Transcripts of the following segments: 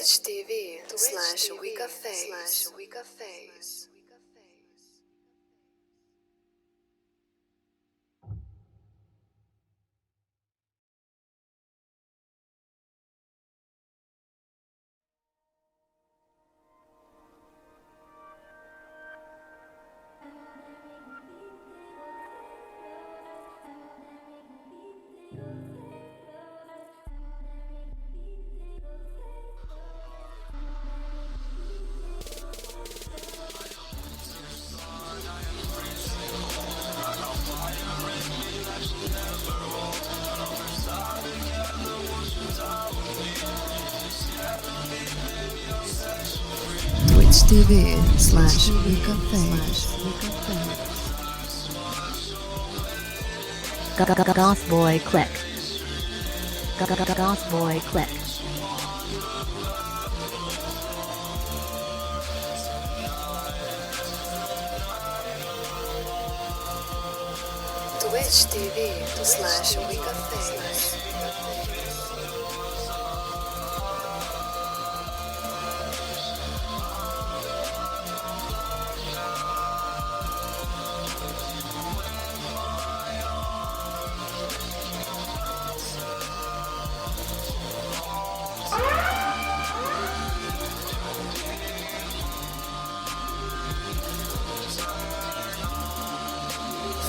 twitch.tv/wicca. twitch.tv/wicca. Goth Boy Click. Goth Boy Click. twitch.tv/wicca.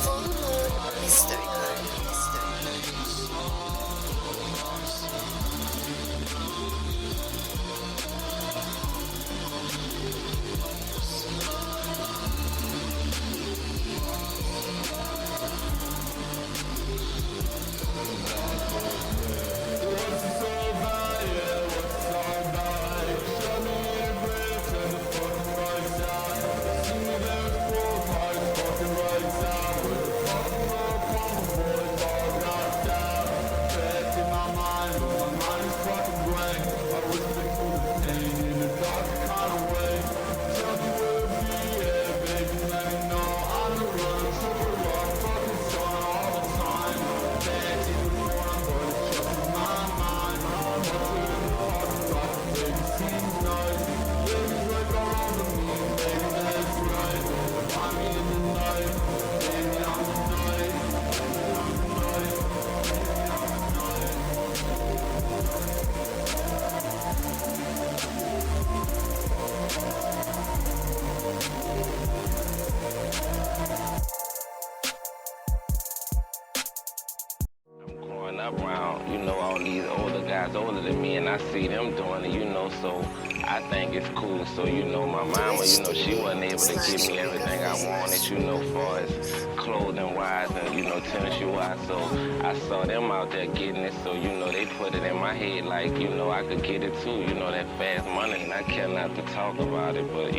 Full Moon Mystery Card. Growing up around, all these older guys older than me, and I see them doing it, so I think it's cool. So, my mama, she wasn't able to give me everything I wanted, far as clothing-wise and, tennis shoe-wise. So I saw them out there getting it, so, they put it in my head like, I could get it too, that fast money, and I care not to talk about it, but,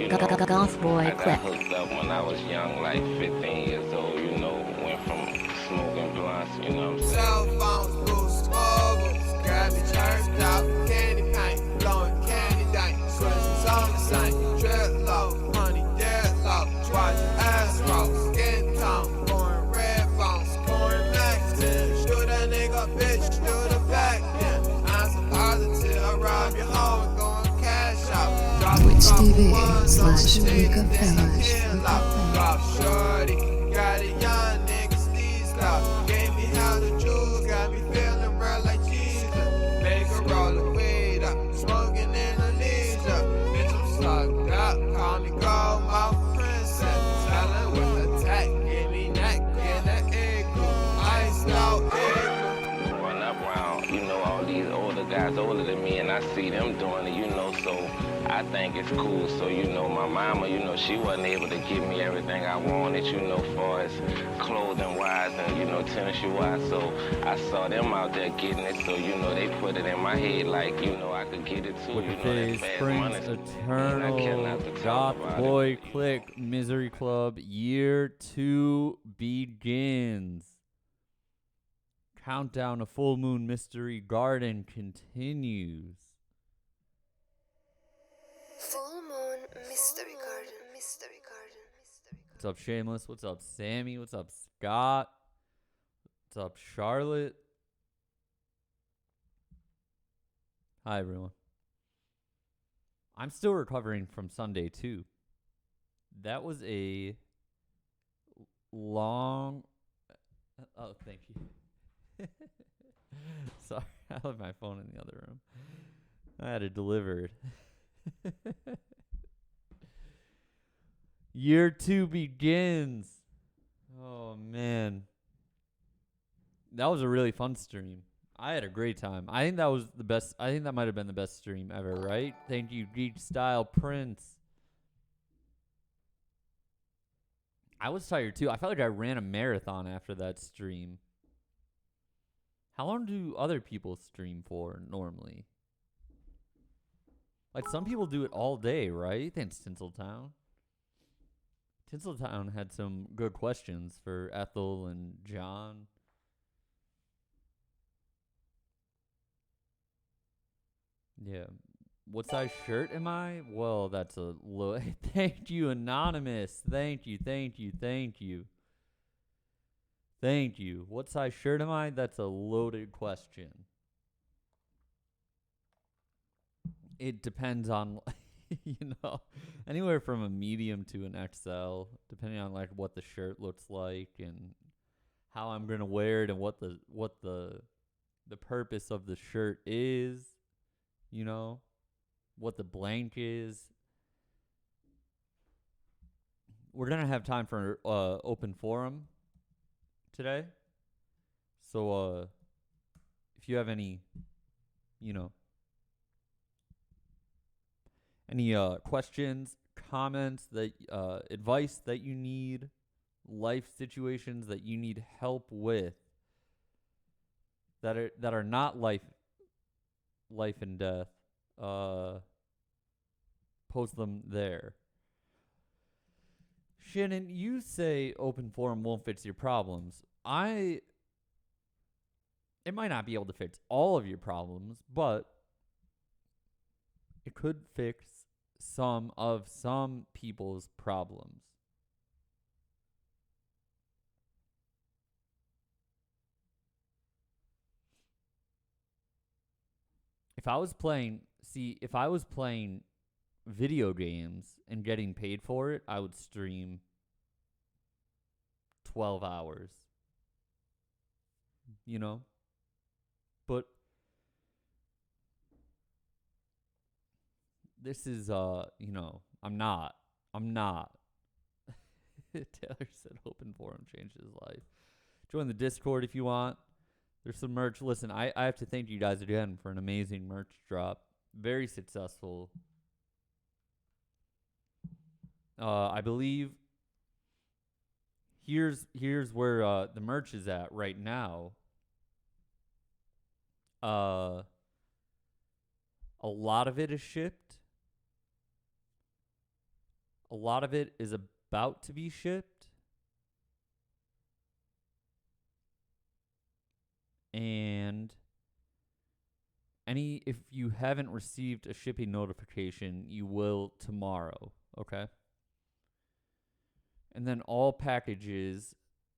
Goth Boy I got Click. hooked up when I was young, like 15 years old, went from smoking blunts, what I'm saying? Cell phones, boost, mobiles, grab the turned out, candy paint, blowing candy dank, switches on the same, drip low, money dead low, watch your ass roll, skin tone, pouring red bones, pouring max in, shoot that nigga, bitch, do the back then, I'm so positive, I rob your hoe and go and cash out, drop twitch.tv/wicca. drop shorty, got a young nigga, Steve Stop, gave me how the jewels, got me feeling real like Jesus, make a roll of weed up, smoking Indonesia, bitch I'm slugged up, call me gold mouth princess, selling with attack, give me neck, in the igloo, iced out igloo. Growing up around, all these older guys older than me, and I see them doing it, so I think it's cool. So, my mama, she wasn't able to give me everything I wanted, far as clothing-wise and, tennis shoe-wise. So I saw them out there getting it, so, they put it in my head like, I could get it too, With that phase fast Prince money. And I care Eternal not to talk Goth about Boy it. Click Misery Club Year 2 begins. Countdown to Full Moon Mystery Garden continues. Full Moon Mystery Garden. What's up, Shameless? What's up, Sammy? What's up, Scott? What's up, Charlotte? Hi, everyone. I'm still recovering from Sunday too. That was a long. Oh, thank you. Sorry, I left my phone in the other room. I had it delivered. Year 2 begins. Oh, man. That was a really fun stream. I had a great time. I think that was the best. I think that might have been the best stream ever, right? Thank you, Geek Style Prince. I was tired too. I felt like I ran a marathon after that stream. How long do other people stream for normally? Like some people do it all day, right? Thanks, Tinseltown. Tinseltown had some good questions for Ethel and John. Yeah. What size shirt am I? Well, that's a low. Thank you, Anonymous. Thank you, thank you, thank you. Thank you. What size shirt am I? That's a loaded question. It depends on, anywhere from a medium to an XL, depending on like what the shirt looks like and how I'm gonna wear it and what the purpose of the shirt is, what the blank is. We're gonna have time for open forum today, so if you have any, any questions, comments, that advice that you need, life situations that you need help with, that are not life and death, post them there. Shannon, you say open forum won't fix your problems. It might not be able to fix all of your problems, but it could fix some people's problems. If I was playing video games and getting paid for it, I would stream 12 hours. But this is I'm not. Taylor said open forum changed his life. Join the Discord if you want. There's some merch. Listen, I have to thank you guys again for an amazing merch drop. Very successful. I believe here's where the merch is at right now. A lot of it is shipped. A lot of it is about to be shipped. And if you haven't received a shipping notification, you will tomorrow, okay? And then all packages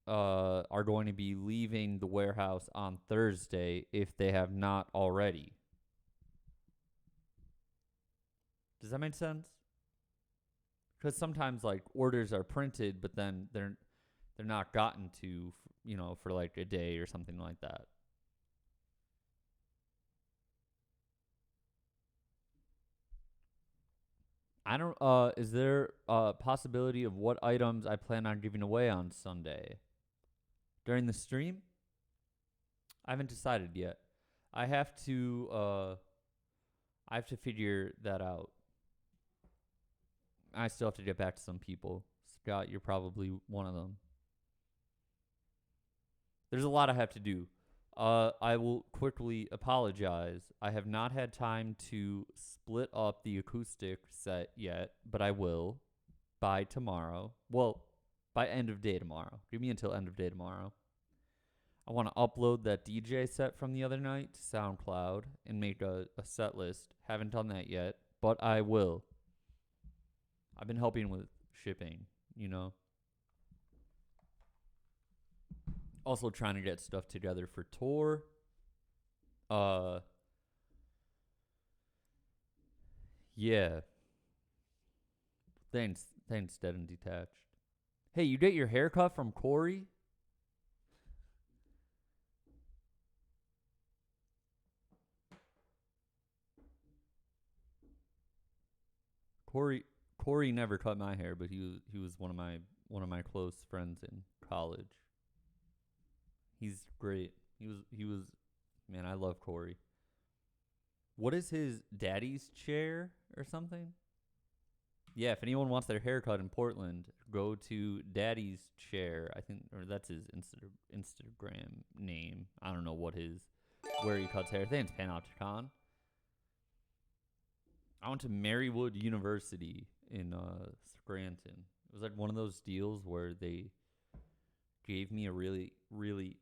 are going to be leaving the warehouse on Thursday if they have not already. Does that make sense? Because sometimes like orders are printed, but then they're not gotten to, for like a day or something like that. I don't. Is there a possibility of what items I plan on giving away on Sunday during the stream? I haven't decided yet. I have to figure that out. I still have to get back to some people. Scott, you're probably one of them. There's a lot I have to do. I will quickly apologize. I have not had time to split up the acoustic set yet, but I will by tomorrow. Well, by end of day tomorrow. Give me until end of day tomorrow. I want to upload that DJ set from the other night to SoundCloud and make a set list. Haven't done that yet, but I will. I've been helping with shipping, Also trying to get stuff together for tour. Yeah. Thanks, dead and detached. Hey, you get your haircut from Corey? Corey never cut my hair, but he was one of my close friends in college. He's great. He was man, I love Corey. What is his daddy's chair or something? Yeah, if anyone wants their haircut in Portland, go to Daddy's Chair. I think, or that's his Instagram name. I don't know where he cuts hair. I think it's Panopticon. I went to Marywood University in Scranton. It was like one of those deals where they gave me a really, really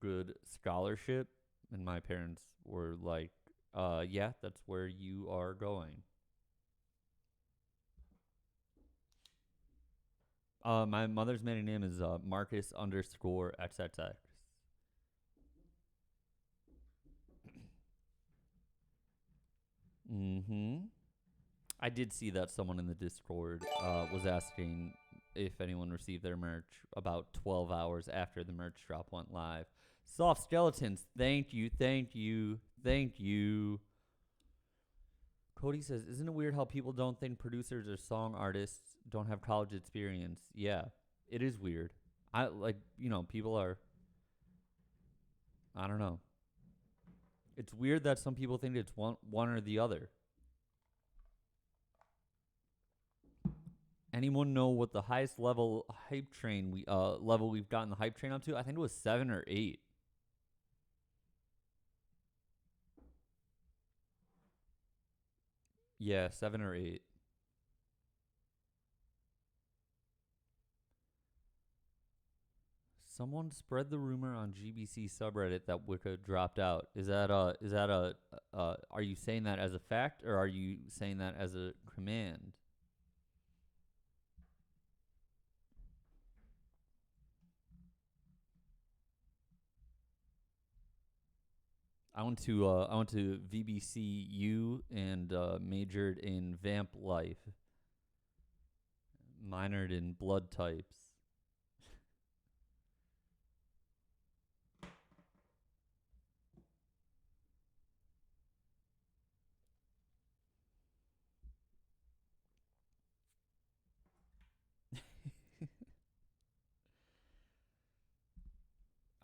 good scholarship, and my parents were like, yeah, that's where you are going. My mother's maiden name is Marcus _ XXX. Mm-hmm. I did see that someone in the Discord was asking if anyone received their merch about 12 hours after the merch drop went live. Soft Skeletons, thank you. Cody says, isn't it weird how people don't think producers or song artists don't have college experience? Yeah, it is weird. People are, I don't know. It's weird that some people think it's one or the other. Anyone know what the highest level hype train level we've gotten the hype train up to? I think it was 7 or 8. Yeah, 7 or 8. Someone spread the rumor on GBC subreddit that Wicca dropped out. Are you saying that as a fact or are you saying that as a command? I went to VBCU and majored in vamp life. Minored in blood types.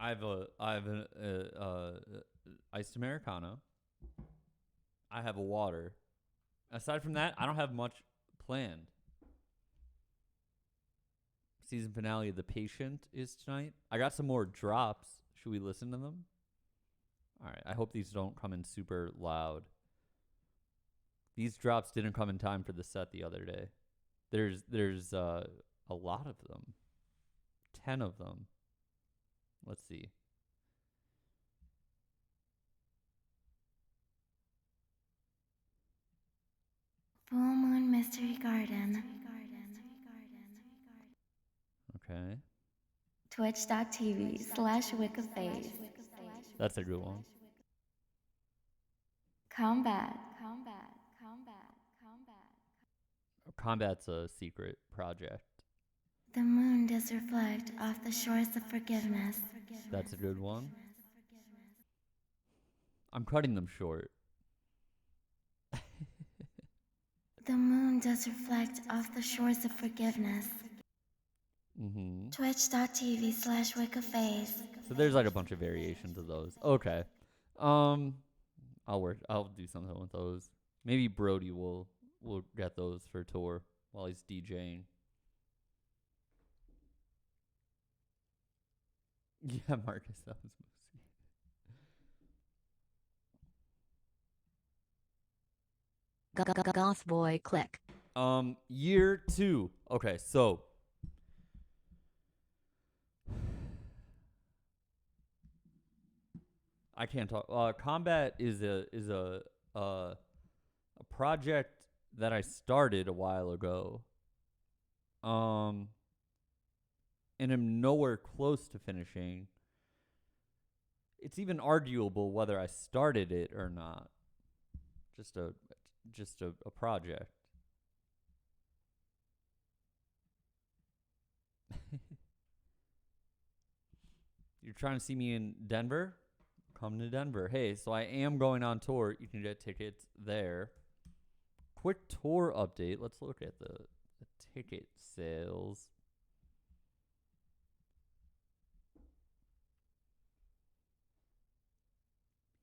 I have an iced Americano. I have a water. Aside from that, I don't have much planned. Season finale of The Patient is tonight. I got some more drops. Should we listen to them? All right. I hope these don't come in super loud. These drops didn't come in time for the set the other day. There's a lot of them. 10 of them. Let's see. Full Moon Mystery Garden. Okay. Twitch.tv/WiccaFace. That's a good one. Combat. Combat's a secret project. The moon does reflect off the shores of forgiveness. That's a good one. I'm cutting them short. The moon does reflect off the shores of forgiveness. Mm-hmm. Twitch.tv/WiccaFace. So there's like a bunch of variations of those. Okay. I'll do something with those. Maybe Brody will get those for tour while he's DJing. Yeah, Marcus, that was Moosey. Goth boy click. Year 2. Okay, so I can't talk. Combat is a project that I started a while ago. And I'm nowhere close to finishing. It's even arguable whether I started it or not. just a project. You're trying to see me in Denver? Come to Denver. Hey, so I am going on tour. You can get tickets there. Quick tour update. Let's look at the ticket sales.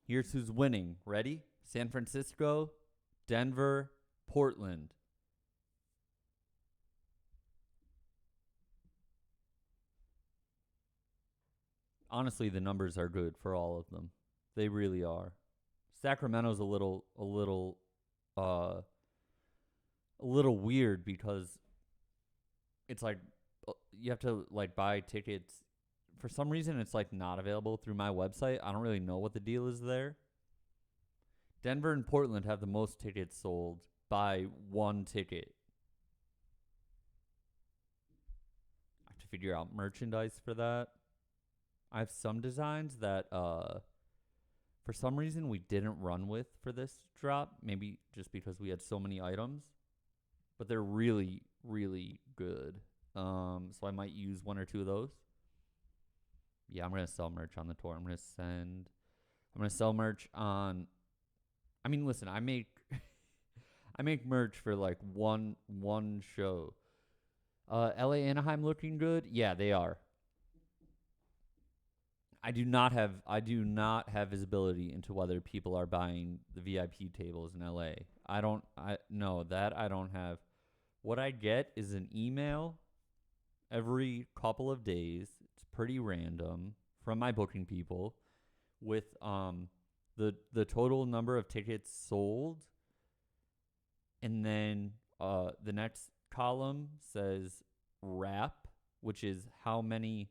Here's who's winning. Ready? San Francisco, Denver, Portland. Honestly, the numbers are good for all of them. They really are. Sacramento's a little weird because it's like you have to like buy tickets. For some reason, it's like not available through my website. I don't really know what the deal is there. Denver and Portland have the most tickets sold by one ticket. I have to figure out merchandise for that. I have some designs that for some reason we didn't run with for this drop. Maybe just because we had so many items. But they're really, really good. So I might use one or two of those. Yeah, I'm gonna sell merch on the tour. I'm gonna sell merch on. I mean, listen, I make I make merch for like one show. LA Anaheim looking good? Yeah, they are. I do not have visibility into whether people are buying the VIP tables in LA. I don't have. What I get is an email every couple of days. It's pretty random from my booking people with the total number of tickets sold, and then the next column says wrap, which is how many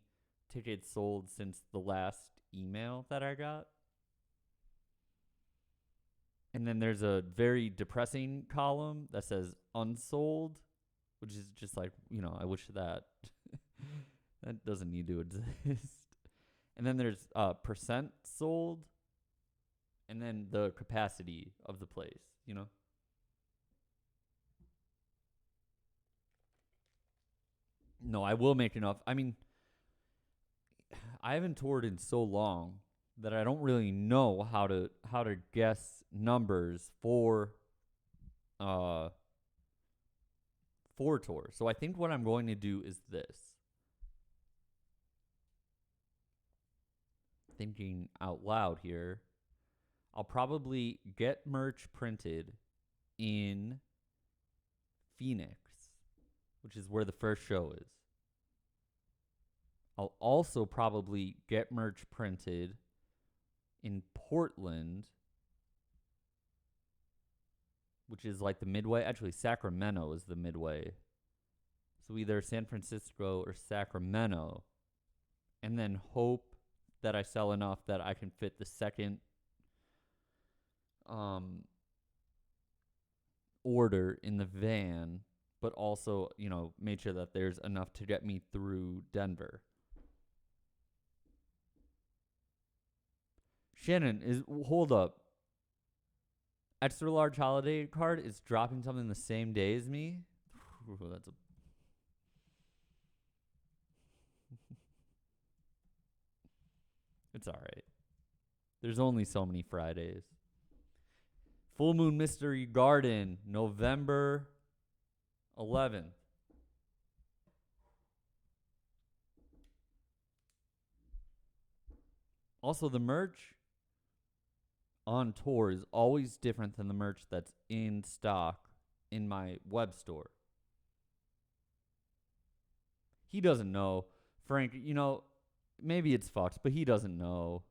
tickets sold since the last email that I got. And then there's a very depressing column that says unsold, which is just like, I wish that that doesn't need to exist. And then there's percent sold, and then the capacity of the place, No, I will make enough. I mean, I haven't toured in so long that I don't really know how to guess numbers for tours. So I think what I'm going to do is this. Thinking out loud here. I'll probably get merch printed in Phoenix, which is where the first show is. I'll also probably get merch printed in Portland, which is like the midway. Actually, Sacramento is the midway. So either San Francisco or Sacramento. And then hope that I sell enough that I can fit the second order in the van, but also, make sure that there's enough to get me through Denver. Shannon, hold up. Extra large holiday card is dropping something the same day as me? Ooh, that's a It's all right. There's only so many Fridays. Full Moon Mystery Garden, November 11th. Also, the merch on tour is always different than the merch that's in stock in my web store. He doesn't know. Frank, maybe it's fucked, but he doesn't know.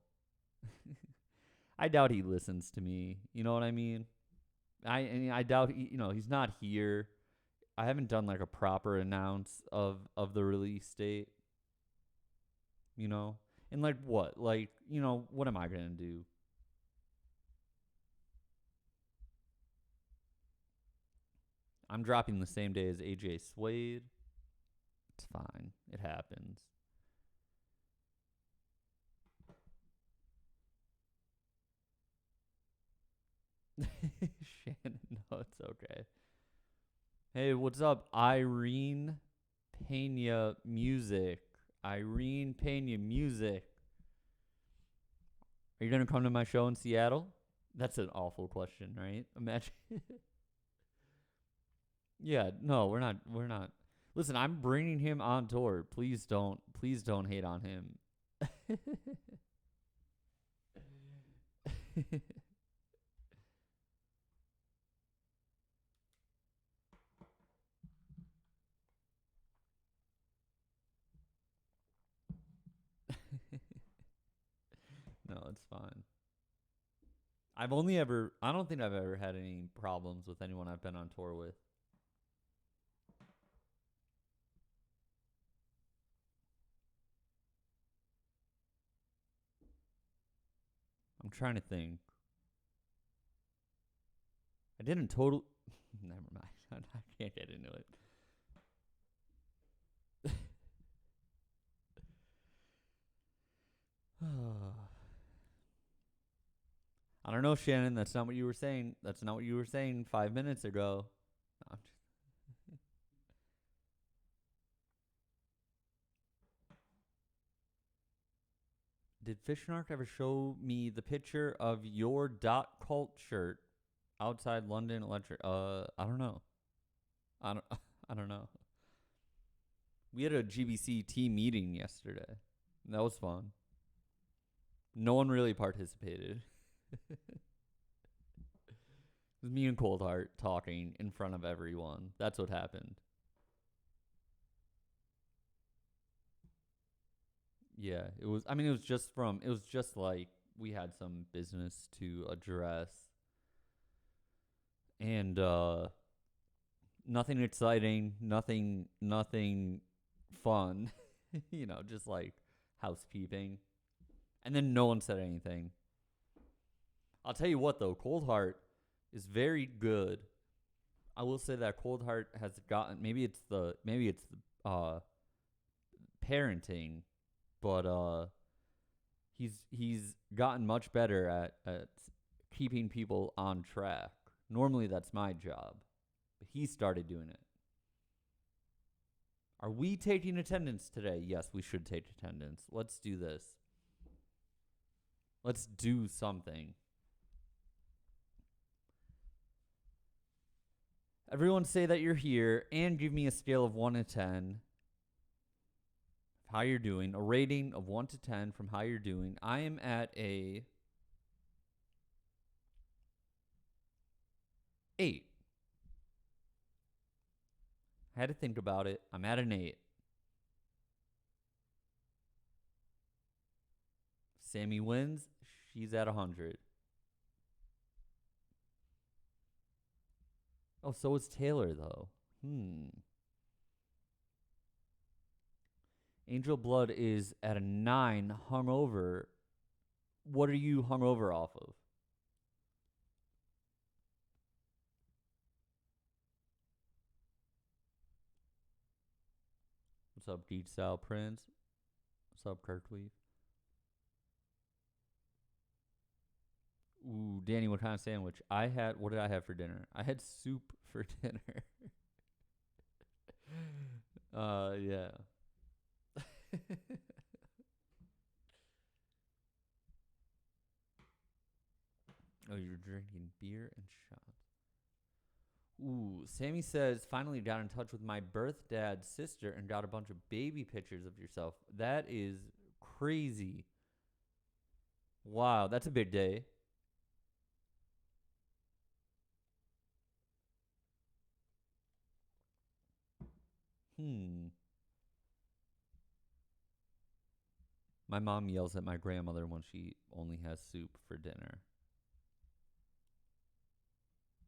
I doubt he listens to me. You know what I mean? I doubt he's not here. I haven't done like a proper announce of the release date. And like what? Like, what am I gonna do? I'm dropping the same day as AJ Suede. It's fine. It happens. Shannon, no, it's okay. Hey, what's up, Irene Pena Music? Irene Pena Music. Are you gonna come to my show in Seattle? That's an awful question, right? Imagine. Yeah, no, we're not. We're not. Listen, I'm bringing him on tour. Please don't hate on him. No, it's fine. I don't think I've ever had any problems with anyone I've been on tour with. I'm trying to think. I didn't total. Never mind. I can't get into it. I don't know, Shannon. That's not what you were saying. That's not what you were saying 5 minutes ago. No, did Fishnark ever show me the picture of your dot cult shirt outside London Electric? I don't know. I don't. I don't know. We had a GBC team meeting yesterday. That was fun. No one really participated. It was me and Coldheart talking in front of everyone. That's what happened. Yeah, it was. I mean, it was just like we had some business to address, and nothing exciting, nothing fun. Just like housekeeping. And then no one said anything. I'll tell you what, though, Coldheart is very good. I will say that Coldheart has gotten, maybe it's the parenting, but he's gotten much better at keeping people on track. Normally that's my job, but he started doing it. Are we taking attendance today? Yes, we should take attendance. Let's do this. Let's do something. Everyone say that you're here and give me a scale of 1 to 10. How you're doing. A rating of 1 to 10 from how you're doing. I am at a 8. I had to think about it. I'm at an 8. Sammy wins. She's at 100. Oh, so is Taylor, though. Angel Blood is at a 9, hungover. What are you hungover off of? What's up, Geek Style Prince? What's up, Kirkleaf? Ooh, Danny, what kind of sandwich? What did I have for dinner? I had soup for dinner. Yeah. Oh, you're drinking beer and shots. Ooh, Sammy says, finally got in touch with my birth dad's sister and got a bunch of baby pictures of yourself. That is crazy. Wow, that's a big day. My mom yells at my grandmother when she only has soup for dinner.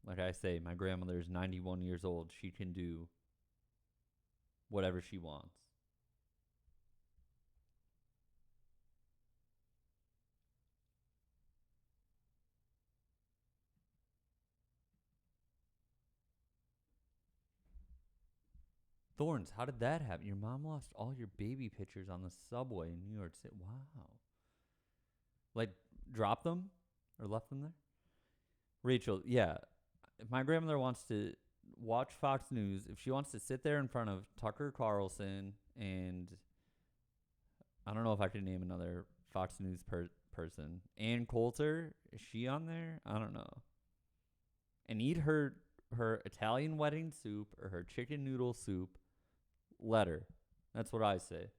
Like I say, my grandmother is 91 years old. She can do whatever she wants. Thorns, how did that happen? Your mom lost all your baby pictures on the subway in New York City. Wow. Like, dropped them or left them there? Rachel, yeah. If my grandmother wants to watch Fox News, if she wants to sit there in front of Tucker Carlson and I don't know if I could name another Fox News person. Ann Coulter, is she on there? I don't know. And eat her Italian wedding soup or her chicken noodle soup, let her. That's what I say.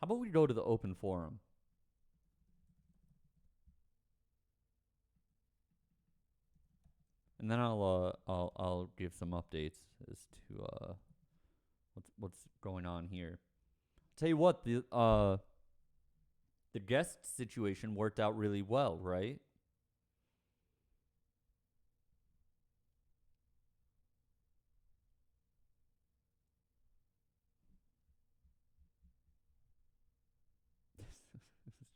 How about we go to the open forum? And then I'll give some updates as to what's going on here. Tell you what, the guest situation worked out really well, right?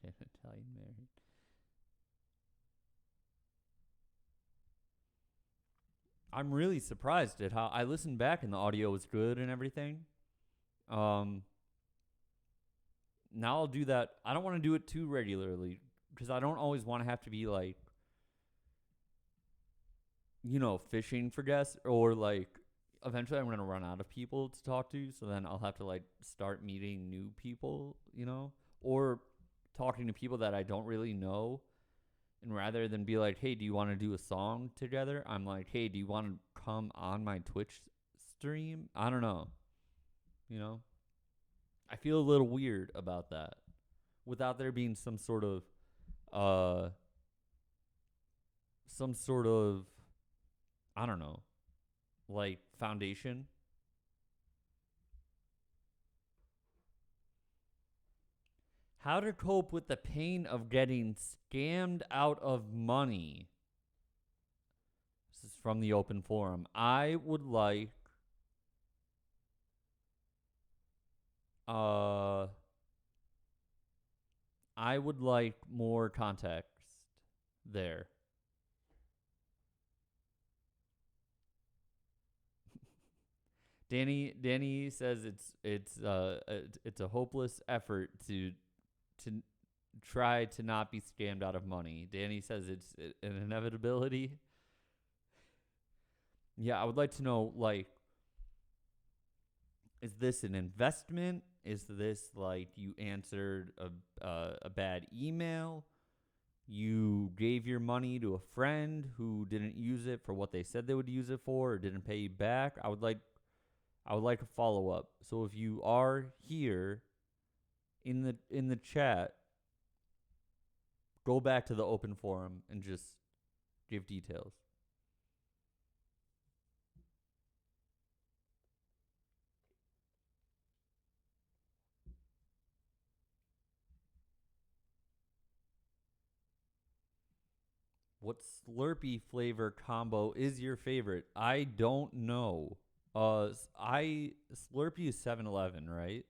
An Italian married. I'm really surprised at how I listened back and the audio was good and everything. Um, Now I'll do that. I don't want to do it too regularly because I don't always want to have to be like, fishing for guests or like eventually I'm going to run out of people to talk to. So then I'll have to like start meeting new people, or talking to people that I don't really know. And rather than be like, hey, do you want to do a song together? I'm like, hey, do you want to come on my Twitch stream? I don't know. I feel a little weird about that without there being some sort of I don't know, like foundation. How to cope with the pain of getting scammed out of money. This is from the open forum. I would like more context there. Danny says it's a hopeless effort to try to not be scammed out of money. Danny says it's an inevitability. Yeah, I would like to know, like, is this an investment? Is this like you answered a bad email? You gave your money to a friend who didn't use it for what they said they would use it for or didn't pay you back? I would like a follow-up. So if you are here in the chat, go back to the open forum and just give details. What Slurpee flavor combo is your favorite? I don't know. Slurpee is 7-Eleven, right?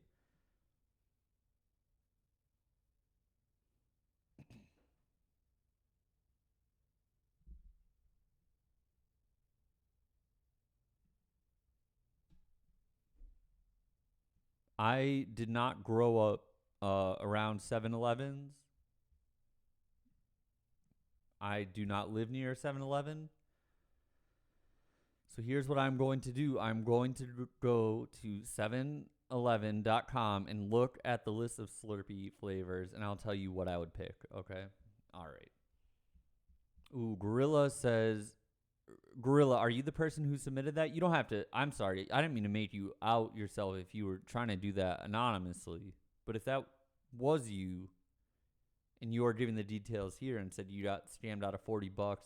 I did not grow up around 7-Elevens. I do not live near 7-Eleven. So here's what I'm going to do. I'm going to go to 7eleven.com and look at the list of Slurpee flavors, and I'll tell you what I would pick, okay? All right. Ooh, Gorilla says, Gorilla, are you the person who submitted that? You don't have to. I'm sorry. I didn't mean to make you out yourself if you were trying to do that anonymously. But if that was you, and you are giving the details here and said you got scammed out of $40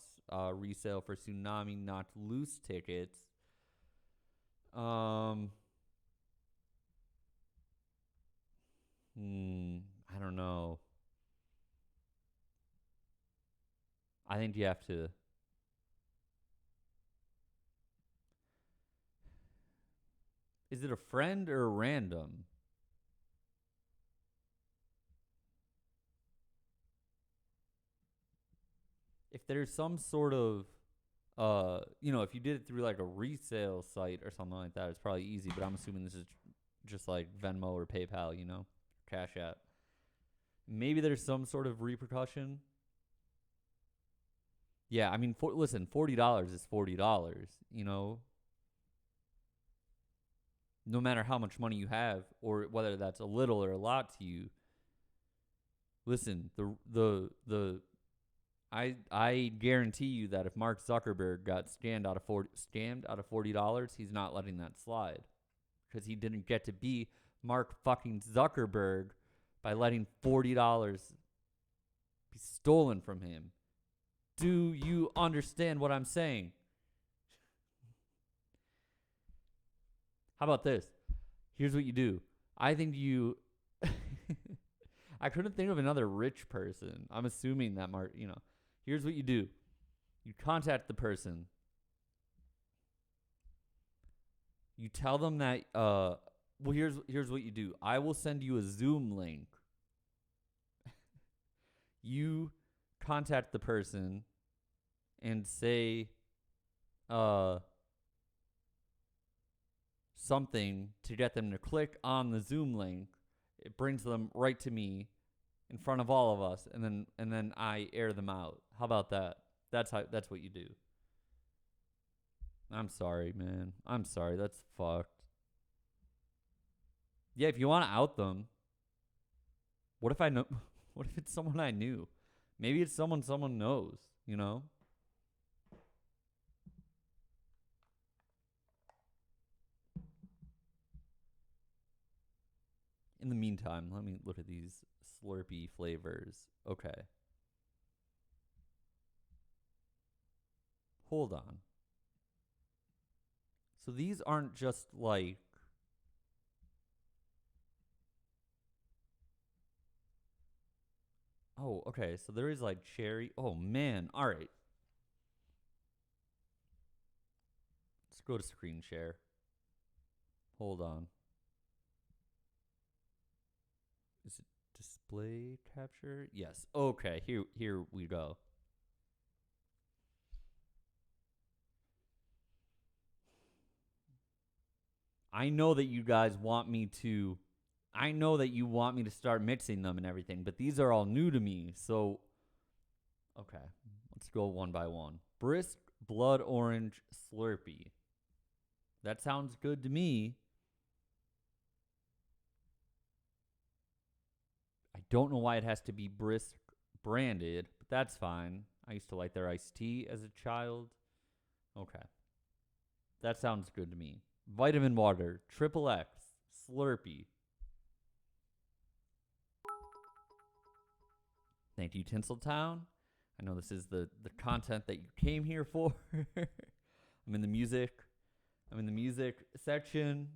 resale for Tsunami Not Loose tickets. I don't know. I think you have to. Is it a friend or a random? If there's some sort of, if you did it through like a resale site or something like that, it's probably easy. But I'm assuming this is just like Venmo or PayPal, you know, Cash App. Maybe there's some sort of repercussion. Yeah, I mean, listen, $40 is $40, you know. No matter how much money you have, or whether that's a little or a lot to you. Listen, I guarantee you that if Mark Zuckerberg got scammed out of $40, he's not letting that slide, because he didn't get to be Mark fucking Zuckerberg by letting $40 be stolen from him. Do you understand what I'm saying? How about this? Here's what you do. I think you... I couldn't think of another rich person. I'm assuming that Mark, you know. Here's what you do. You contact the person. You tell them that, well, here's what you do. I will send you a Zoom link. You contact the person and say something to get them to click on the Zoom link. It brings them right to me in front of all of us, and then I air them out. How about that? That's what you do. I'm sorry, man. I'm sorry. That's fucked. Yeah, if you want to out them, what if I know? What if it's someone I knew? Maybe it's someone knows, you know? In the meantime, let me look at these Slurpee flavors. Okay. Hold on. So these aren't just like... Oh, okay. So there is like cherry. Oh, man. All right. Let's go to screen share. Hold on. Is it display capture? Yes. Okay. Here we go. I know that you guys want me to... I know that you want me to start mixing them and everything, but these are all new to me, so... Okay, let's go one by one. Brisk Blood Orange Slurpee. That sounds good to me. I don't know why it has to be Brisk branded, but that's fine. I used to like their iced tea as a child. Okay. That sounds good to me. Vitamin Water, Triple X, Slurpee. Thank you, Tinseltown. I know this is the content that you came here for. I'm in the music section.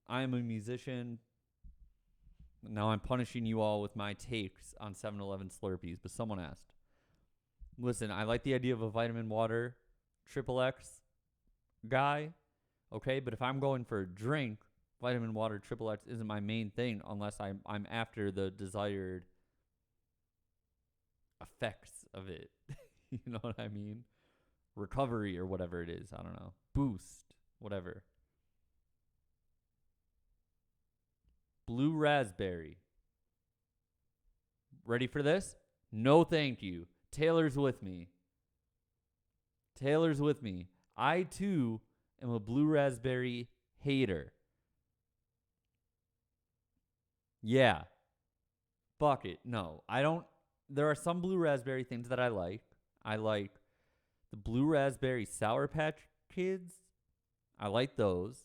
I am a musician. Now I'm punishing you all with my takes on 7-Eleven Slurpees, but someone asked. Listen, I like the idea of a Vitamin Water Triple X guy, okay? But if I'm going for a drink, Vitamin Water Triple X isn't my main thing unless I'm after the desired effects of it. You know what I mean? Recovery or whatever it is. I don't know. Boost. Whatever. Blue raspberry. Ready for this? No, thank you. Taylor's with me. Taylor's with me. I, too, am a blue raspberry hater. Yeah. Fuck it. No, I don't. There are some blue raspberry things that I like. I like the blue raspberry Sour Patch Kids. I like those.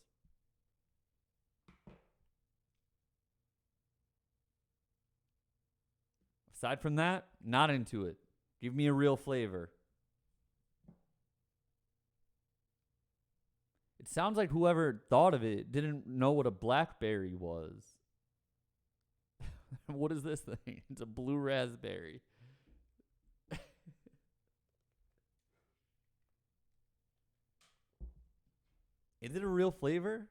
Aside from that, not into it. Give me a real flavor. It sounds like whoever thought of it didn't know what a blackberry was. What is this thing? It's a blue raspberry. Is it a real flavor?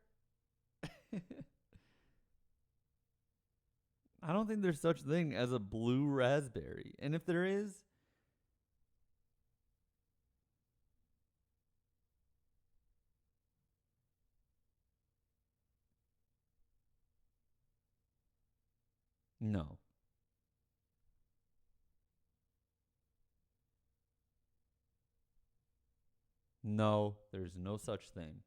I don't think there's such thing as a blue raspberry. And if there is, No. No, there's no such thing.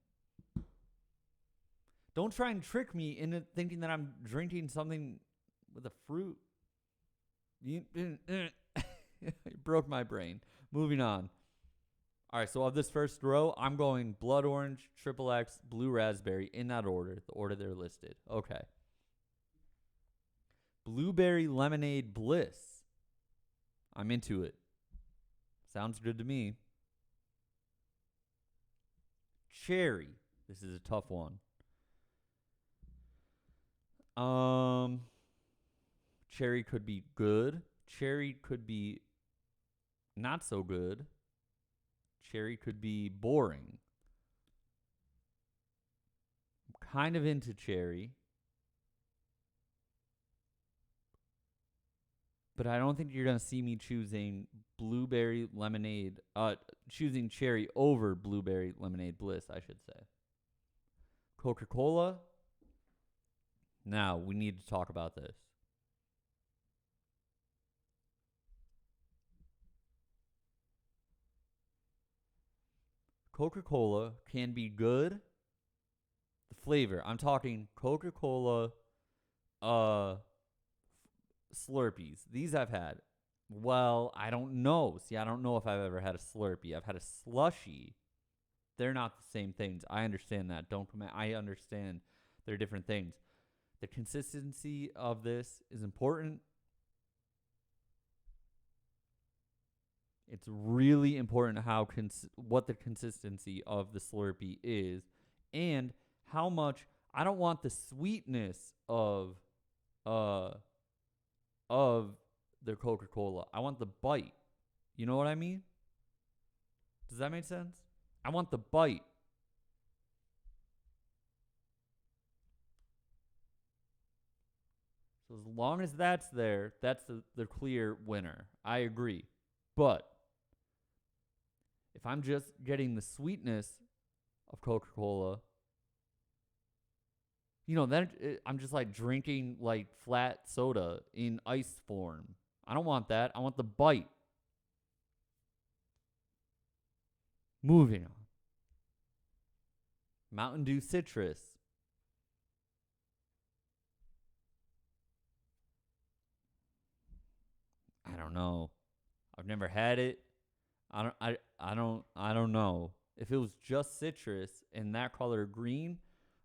Don't try and trick me into thinking that I'm drinking something with a fruit. You broke my brain. Moving on. All right, so of this first row, I'm going blood orange, triple X, blue raspberry in that order, the order they're listed. Okay. Blueberry lemonade bliss. I'm into it. Sounds good to me. Cherry. This is a tough one. Cherry could be good. Cherry could be not so good. Cherry could be boring. I'm kind of into cherry. But I don't think you're going to see me choosing blueberry lemonade, choosing cherry over blueberry lemonade bliss, I should say. Coca-Cola. Now, we need to talk about this. Coca-Cola can be good. The flavor. I'm talking Coca-Cola Slurpees. These I've had. Well, I don't know. See, I don't know if I've ever had a Slurpee. I've had a slushy. They're not the same things. I understand that. Don't come. I understand they're different things. The consistency of this is important. It's really important how what the consistency of the Slurpee is, and how much. I don't want the sweetness of their Coca-Cola. I want the bite. You know what I mean? Does that make sense? I want the bite. So as long as that's there, that's the clear winner. I agree. But if I'm just getting the sweetness of Coca-Cola, then I'm just like drinking like flat soda in ice form. I don't want that. I want the bite. Moving on. Mountain Dew Citrus. I don't know. I've never had it. I don't know. If it was just citrus and that color green,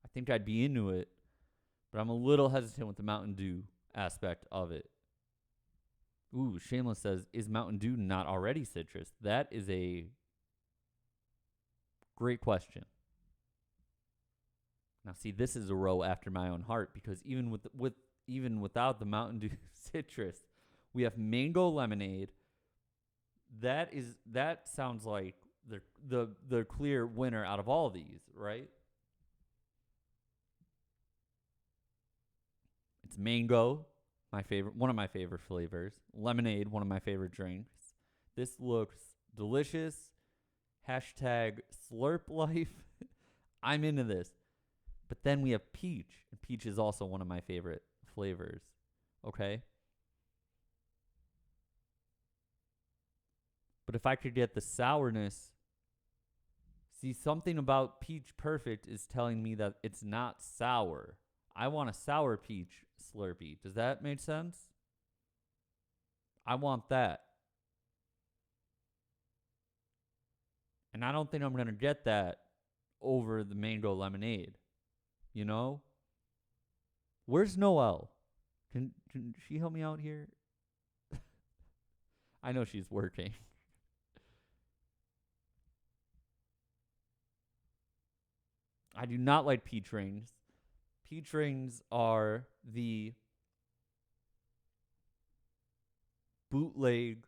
I think I'd be into it. But I'm a little hesitant with the Mountain Dew aspect of it. Ooh, Shameless says, is Mountain Dew not already citrus? That is a great question. Now, see, this is a row after my own heart, because even without the Mountain Dew citrus, we have mango lemonade. That sounds like the clear winner out of all these, right? It's mango, one of my favorite flavors. Lemonade, one of my favorite drinks. This looks delicious. Hashtag slurp life. I'm into this. But then we have peach. And peach is also one of my favorite flavors. Okay? But if I could get the sourness, see, something about Peach Perfect is telling me that it's not sour. I want a sour peach Slurpee. Does that make sense? I want that. And I don't think I'm going to get that over the mango lemonade. You know? Where's Noelle? Can she help me out here? I know she's working. I do not like peach rings. Peach rings are the bootleg,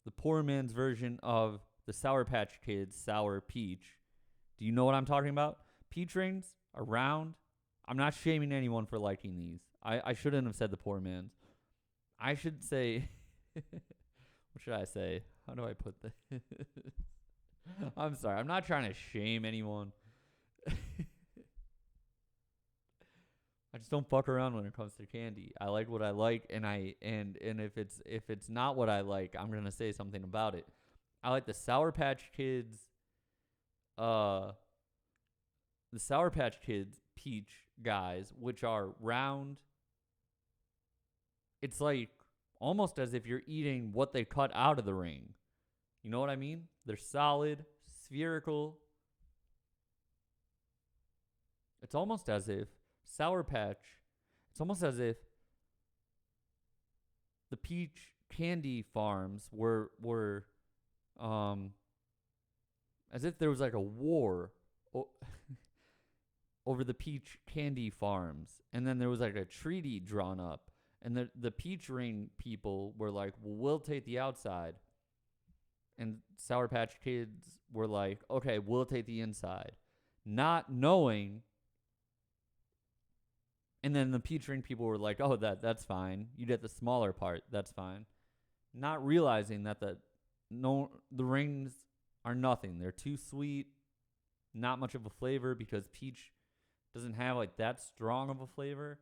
the poor man's version of the Sour Patch Kids Sour Peach. Do you know what I'm talking about? Peach rings are round. I'm not shaming anyone for liking these. I shouldn't have said the poor man's. I should say, what should I say? How do I put this? I'm sorry. I'm not trying to shame anyone. just don't fuck around when it comes to candy. I like what I like, and if it's not what I like, I'm gonna say something about it. I like the Sour Patch Kids, the Sour Patch Kids peach guys, which are round. It's like almost as if you're eating what they cut out of the ring. You know what I mean? They're solid, spherical. It's almost as if Sour Patch, it's almost as if the peach candy farms were as if there was like a war over the peach candy farms, and then there was like a treaty drawn up, and the peach ring people were like, well, we'll take the outside, and Sour Patch Kids were like, okay, we'll take the inside, not knowing. And then the peach ring people were like, oh, that's fine, you get the smaller part, that's fine, not realizing that the rings are nothing. They're too sweet, not much of a flavor, because peach doesn't have like that strong of a flavor.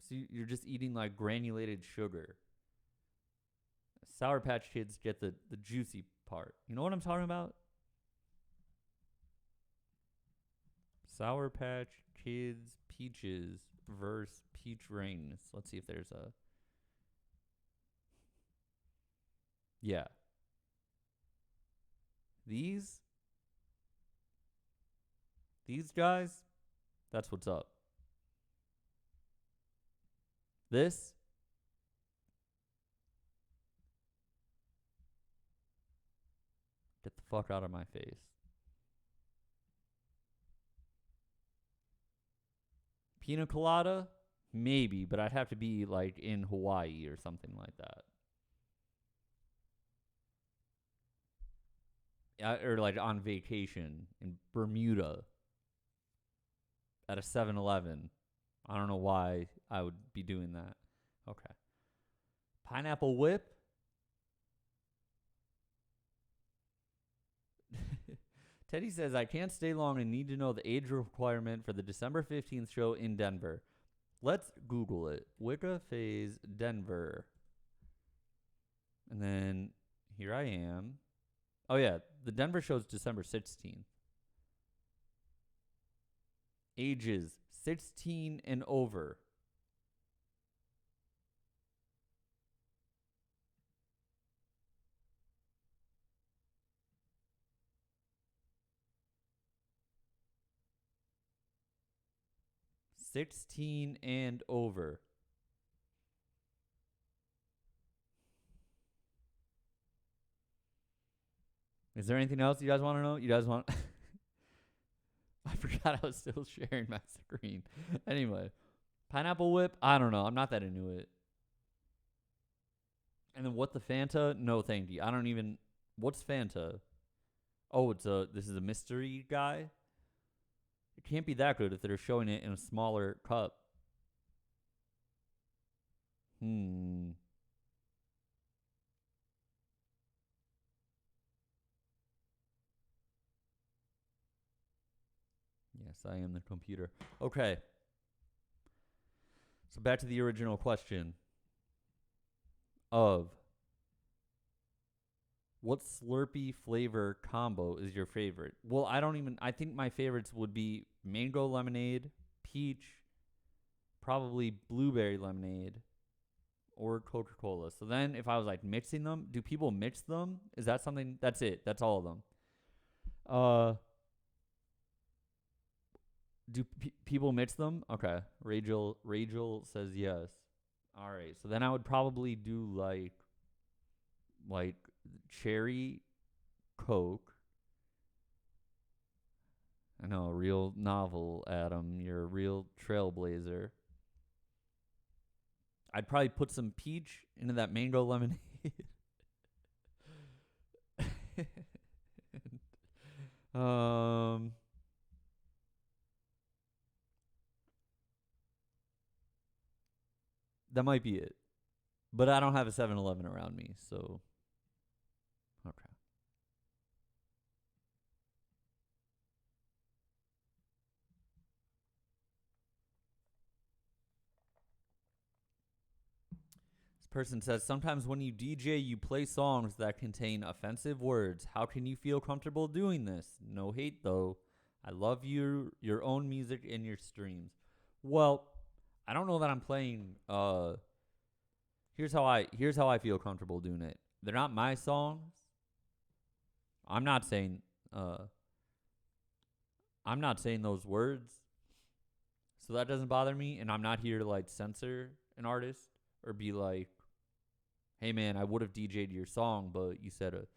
So you're just eating like granulated sugar. Sour Patch Kids get the juicy part. You know what I'm talking about? Sour Patch Kids peaches versus peach rings. Let's see if there's a... Yeah. These guys, that's what's up. This, get the fuck out of my face. Pina colada, maybe, but I'd have to be like in Hawaii or something like that. Or like on vacation in Bermuda at a 7-Eleven. I don't know why I would be doing that. Okay. Pineapple whip. Teddy says, I can't stay long and need to know the age requirement for the December 15th show in Denver. Let's Google it. Wicca Phase Denver. And then here I am. Oh, yeah. The Denver show's December 16th. Ages 16 and over. $16 and over. Is there anything else you guys want to know? You guys want... I forgot I was still sharing my screen. Anyway, pineapple whip, I don't know. I'm not that into it. And then what the Fanta? No, thank you. I don't even... What's Fanta? Oh, this is a mystery guy? It can't be that good if they're showing it in a smaller cup. Yes, I am the computer. Okay. So back to the original question of what Slurpee flavor combo is your favorite? Well, I think my favorites would be mango lemonade, peach, probably blueberry lemonade, or Coca-Cola. So then if I was like mixing them, do people mix them? Is that something? That's it. That's all of them. Do people mix them? Okay. Rachel says yes. All right. So then I would probably do like cherry Coke. I know, a real novel, Adam. You're a real trailblazer. I'd probably put some peach into that mango lemonade. That might be it. But I don't have a 7-Eleven around me, so okay. Person says, sometimes when you DJ, you play songs that contain offensive words. How can you feel comfortable doing this? No hate, though. I love your own music in your streams. Well, I don't know that I'm playing. Here's how I feel comfortable doing it. They're not my songs. I'm not saying those words, so that doesn't bother me. And I'm not here to like censor an artist or be like, hey man, I would have DJ'd your song, but you said it.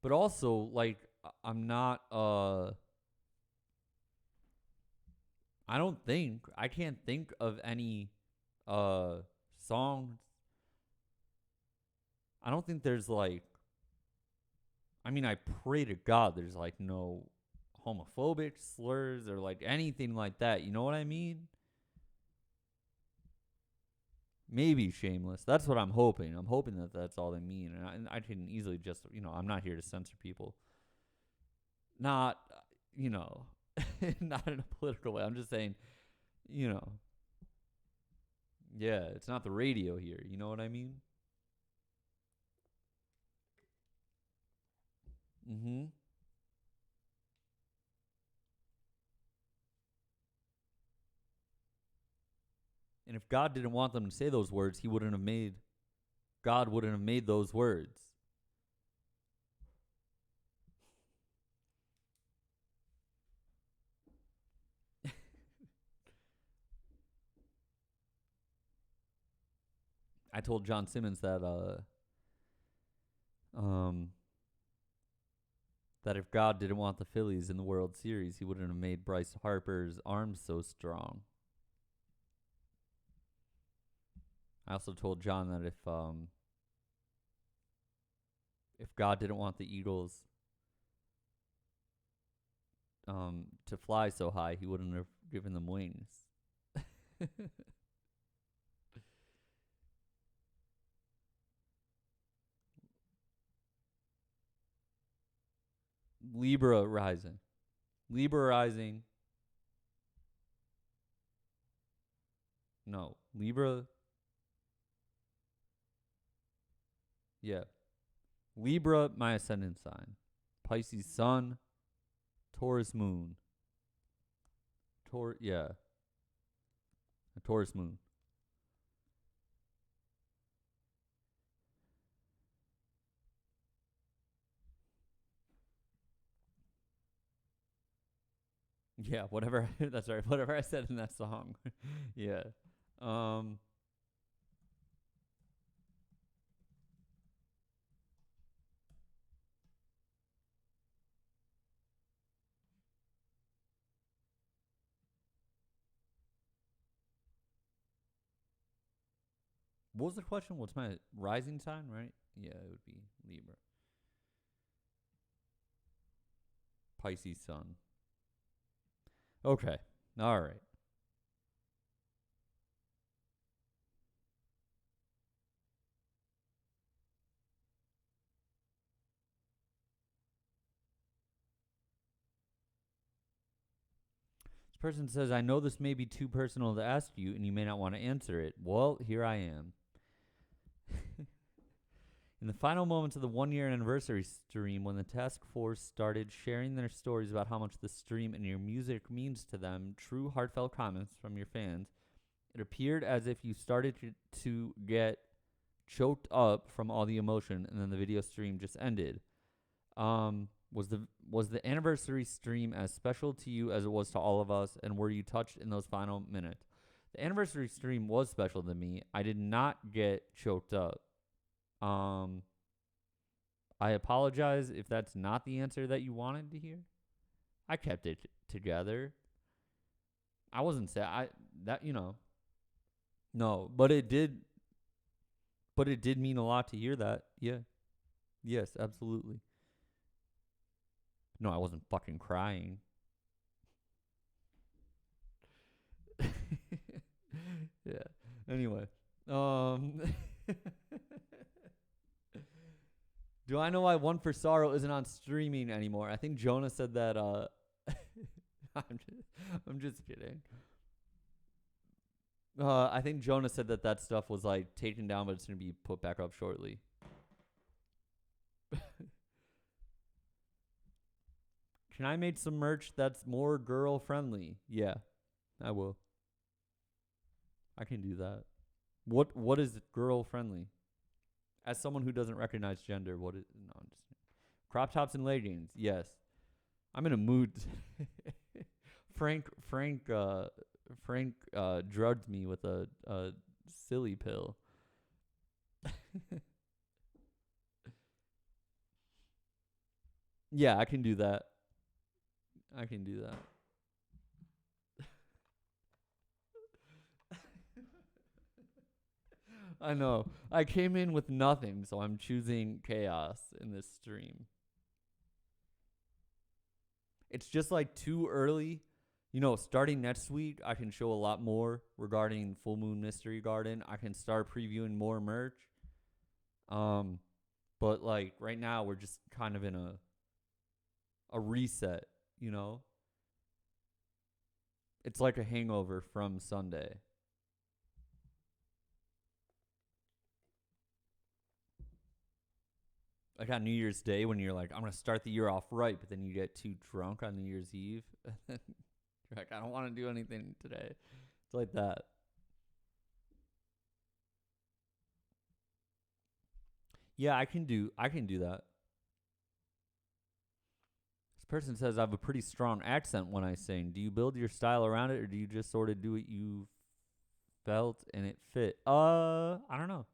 But also, like, I'm not I can't think of any songs. I don't think there's like, I mean, I pray to God there's like no homophobic slurs or like anything like that. You know what I mean? Maybe shameless. That's what I'm hoping. I'm hoping that that's all they mean. And I can easily just, I'm not here to censor people. Not, not in a political way. I'm just saying, yeah, it's not the radio here. You know what I mean? Mm-hmm. And if God didn't want them to say those words, God wouldn't have made those words. I told John Simmons that that if God didn't want the Phillies in the World Series, he wouldn't have made Bryce Harper's arms so strong. I also told John that if God didn't want the Eagles to fly so high, he wouldn't have given them wings. Libra rising. No, Libra. Yeah. Libra, my ascendant sign. Pisces sun. Taurus moon. A Taurus moon. Yeah, whatever. That's right. Whatever I said in that song. Yeah. What was the question? What's my rising sign, right? Yeah, it would be Libra. Pisces sun. Okay. All right. This person says, I know this may be too personal to ask you, and you may not want to answer it. Well, here I am. In the final moments of the 1-year anniversary stream, when the task force started sharing their stories about how much the stream and your music means to them, true heartfelt comments from your fans, it appeared as if you started to get choked up from all the emotion, and then the video stream just ended. Was the anniversary stream as special to you as it was to all of us, and were you touched in those final minutes? The anniversary stream was special to me. I did not get choked up. I apologize if that's not the answer that you wanted to hear. I kept it together. I wasn't sad. No, but it did mean a lot to hear that. Yeah. Yes, absolutely. No, I wasn't fucking crying. Yeah. Anyway, do I know why One for Sorrow isn't on streaming anymore? I think Jonah said that. I'm just kidding. I think Jonah said that stuff was like taken down, but it's gonna be put back up shortly. Can I make some merch that's more girl friendly? Yeah, I will. I can do that. What is girl friendly? As someone who doesn't recognize gender, what is no? I'm just crop tops and leggings. Yes, I'm in a mood. Frank drugged me with a silly pill. Yeah, I can do that. I can do that. I know. I came in with nothing, so I'm choosing chaos in this stream. It's just like too early. You know, starting next week, I can show a lot more regarding Full Moon Mystery Garden. I can start previewing more merch. But like right now, we're just kind of in a reset. You know, it's like a hangover from Sunday. Like on New Year's Day when you're like, I'm going to start the year off right, but then you get too drunk on New Year's Eve. You're like, I don't want to do anything today. It's like that. Yeah, I can do that. This person says I have a pretty strong accent when I sing. Do you build your style around it, or do you just sort of do what you felt and it fit? I don't know.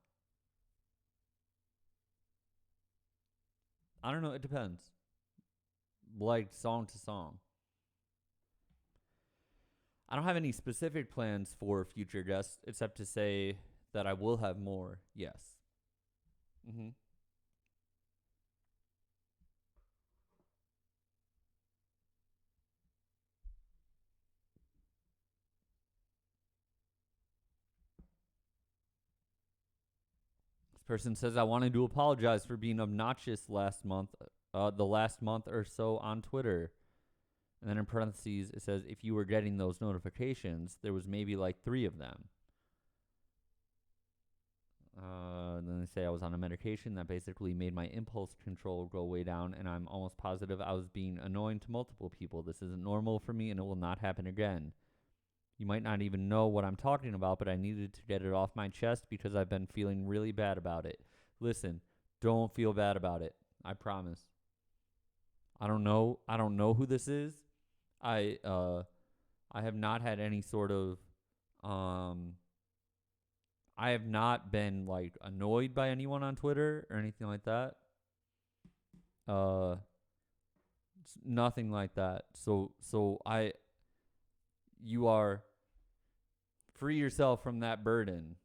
I don't know. It depends. Like song to song. I don't have any specific plans for future guests except to say that I will have more. Yes. Mm-hmm. This person says I wanted to apologize for being obnoxious last month, the last month or so on Twitter. And then in parentheses, it says, if you were getting those notifications, there was maybe like 3 of them. And then they say I was on a medication that basically made my impulse control go way down, and I'm almost positive I was being annoying to multiple people. This isn't normal for me, and it will not happen again. You might not even know what I'm talking about, but I needed to get it off my chest because I've been feeling really bad about it. Listen, don't feel bad about it. I promise. I don't know who this is. I have not had any sort of I have not been like annoyed by anyone on Twitter or anything like that. Nothing like that. So you are free yourself from that burden.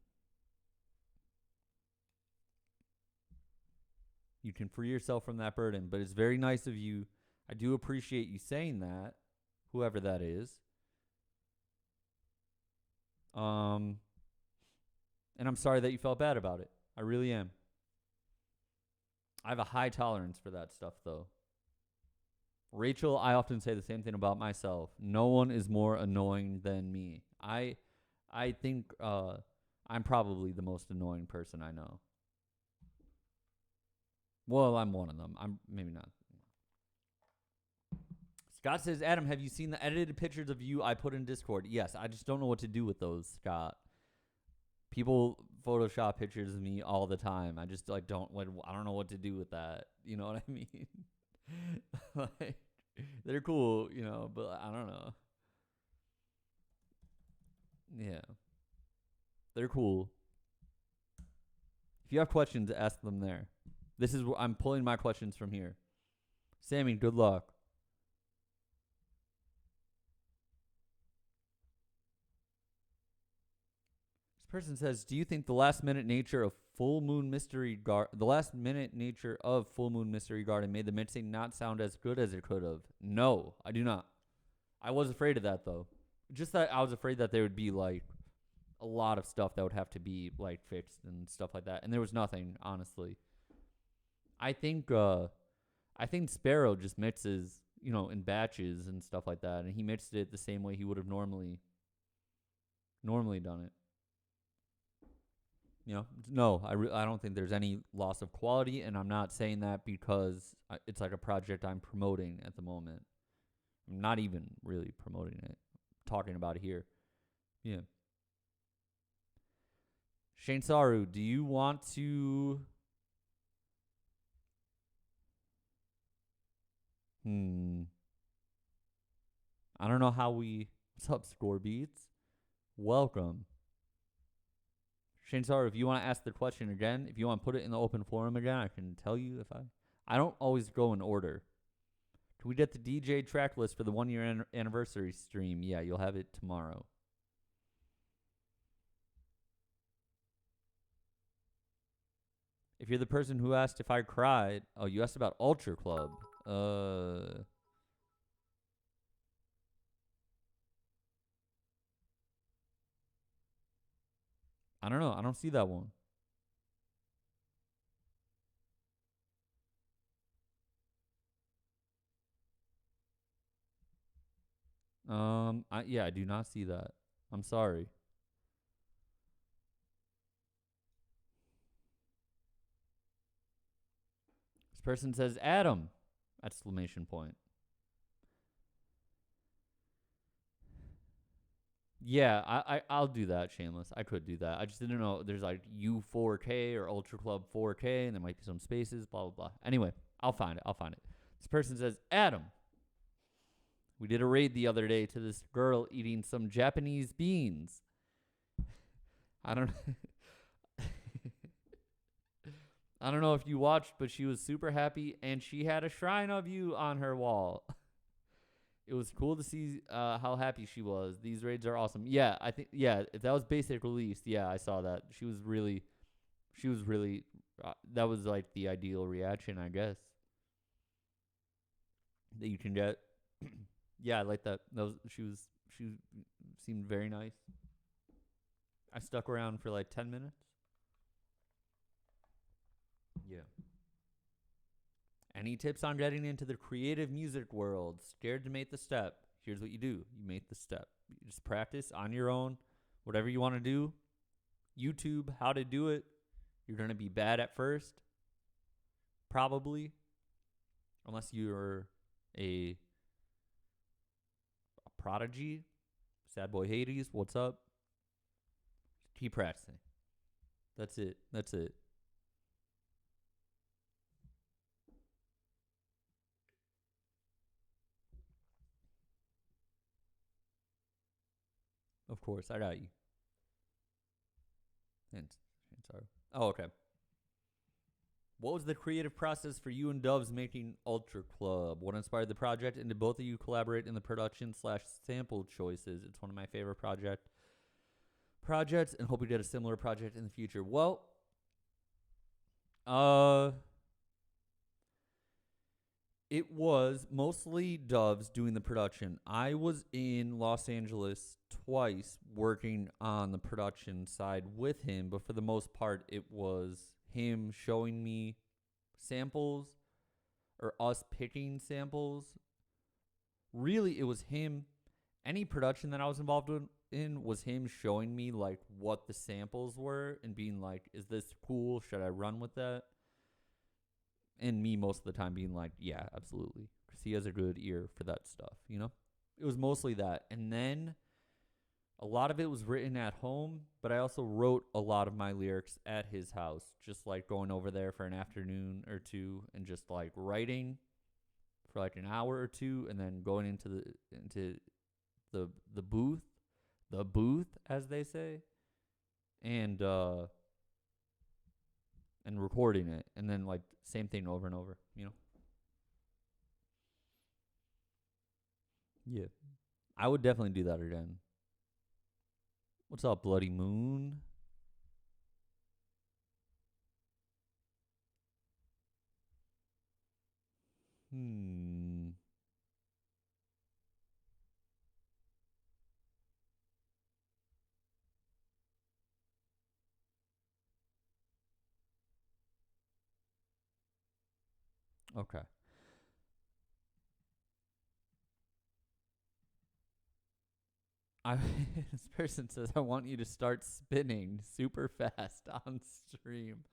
You can free yourself from that burden, but it's very nice of you. I do appreciate you saying that, whoever that is. And I'm sorry that you felt bad about it. I really am. I have a high tolerance for that stuff, though. Rachel, I often say the same thing about myself. No one is more annoying than me. I think I'm probably the most annoying person I know. Well, I'm one of them. I'm maybe not. Scott says, Adam, have you seen the edited pictures of you I put in Discord? Yes, I just don't know what to do with those, Scott. People Photoshop pictures of me all the time. I just I don't know what to do with that. You know what I mean? Like, they're cool, you know, but I don't know. Yeah. They're cool. If you have questions, ask them there. This is where I'm pulling my questions from here. Sammy, good luck. Person says, do you think the last minute nature of Full Moon Mystery Garden made the mixing not sound as good as it could have? No, I do not. I was afraid of that though. Just that I was afraid that there would be like a lot of stuff that would have to be like fixed and stuff like that. And there was nothing, honestly. I think Sparrow just mixes, you know, in batches and stuff like that, and he mixed it the same way he would have normally done it. No, I don't think there's any loss of quality, and I'm not saying that because it's like a project I'm promoting at the moment. I'm not even really promoting it, talking about it here. Yeah. Shane Saru, do you want to? I don't know how we. What's up, Score Beats? Welcome. Shane Saru, if you want to ask the question again, if you want to put it in the open forum again, I can tell you if I don't always go in order. Can we get the DJ track list for the 1 year anniversary stream? Yeah, you'll have it tomorrow. If you're the person who asked if I cried, oh, you asked about Ultra Club. I don't know. I don't see that one. I do not see that. I'm sorry. This person says Adam! Exclamation point. Yeah, I'll do that, Shameless. I could do that. I just didn't know there's like U4K or Ultra Club 4K, and there might be some spaces, blah blah blah. Anyway, I'll find it. This person says, Adam. We did a raid the other day to this girl eating some Japanese beans. I don't I don't know if you watched, but she was super happy, and she had a shrine of you on her wall. It was cool to see how happy she was. These raids are awesome. Yeah, I think if that was basic release, yeah, I saw that. She was really that was like the ideal reaction, I guess, that you can get. Yeah, I like that. She seemed very nice. I stuck around for like 10 minutes. Yeah. Any tips on getting into the creative music world? Scared to make the step? Here's what you do. You make the step. You just practice on your own. Whatever you want to do. YouTube, how to do it. You're going to be bad at first. Probably. Unless you're a prodigy. Sad boy Hades, what's up? Keep practicing. That's it. Of course, I got you. And sorry. Oh, okay. What was the creative process for you and Doves making Ultra Club? What inspired the project, and did both of you collaborate in the production / sample choices? It's one of my favorite projects, and hope we did a similar project in the future. Well, it was mostly Doves doing the production. I was in Los Angeles twice working on the production side with him, but for the most part, it was him showing me samples or us picking samples. Really, it was him. Any production that I was involved in was him showing me like what the samples were and being like, is this cool? Should I run with that? And me most of the time being like, yeah, absolutely. Because he has a good ear for that stuff, you know? It was mostly that. And then a lot of it was written at home, but I also wrote a lot of my lyrics at his house, just like going over there for an afternoon or two and just like writing for like an hour or two, and then going into the booth as they say, and recording it, and then like same thing over and over, you know? Yeah. I would definitely do that again. What's up, Bloody Moon? Okay. I this person says I want you to start spinning super fast on stream.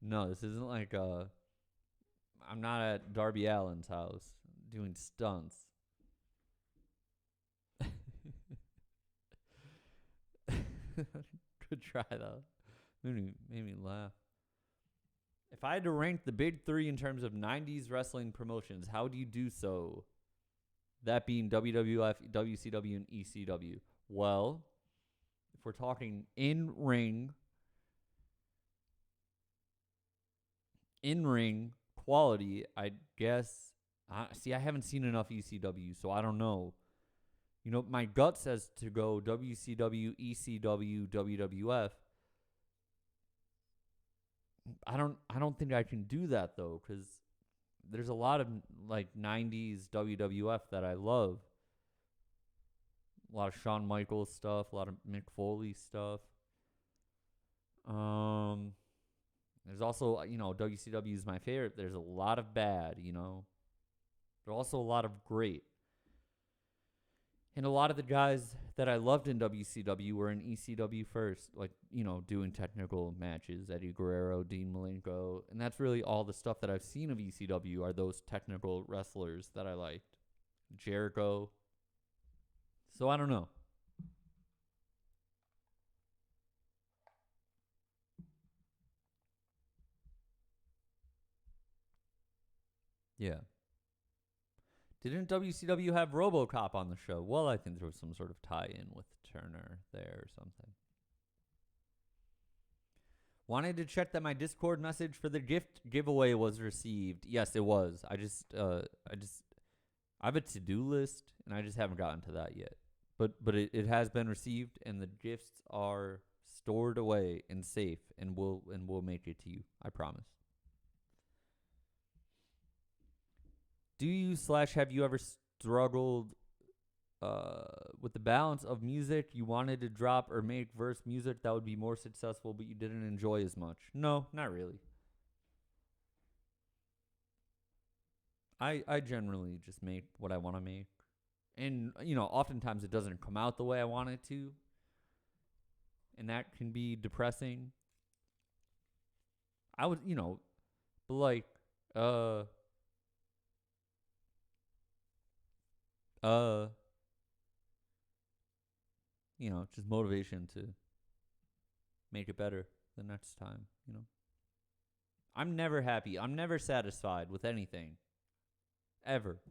No, this isn't like I'm not at Darby Allin's house doing stunts. Good try though. Made me laugh. If I had to rank the big three in terms of 90s wrestling promotions, how do you do so? That being WWF, WCW, and ECW. Well, if we're talking in-ring quality, I guess. See, I haven't seen enough ECW, so I don't know. You know, my gut says to go WCW, ECW, WWF. I don't think I can do that though, because there's a lot of like 90s WWF that I love. A lot of Shawn Michaels stuff, a lot of Mick Foley stuff. There's also, you know, WCW is my favorite. There's a lot of bad, you know. There's also a lot of great. And a lot of the guys that I loved in WCW were in ECW first, like, you know, doing technical matches. Eddie Guerrero, Dean Malenko. And that's really all the stuff that I've seen of ECW are those technical wrestlers that I liked. Jericho. So I don't know. Yeah. Didn't WCW have RoboCop on the show? Well, I think there was some sort of tie-in with Turner there or something. Wanted to check that my Discord message for the gift giveaway was received. Yes, it was. I have a to-do list, and I just haven't gotten to that yet. But it has been received, and the gifts are stored away and safe, and we'll make it to you. I promise. Do you / have you ever struggled with the balance of music you wanted to drop or make verse music that would be more successful but you didn't enjoy as much? No, not really. I generally just make what I want to make. And, you know, oftentimes it doesn't come out the way I want it to. And that can be depressing. I would, you know, but like, you know, just motivation to make it better the next time, you know. I'm never happy. I'm never satisfied with anything. Ever.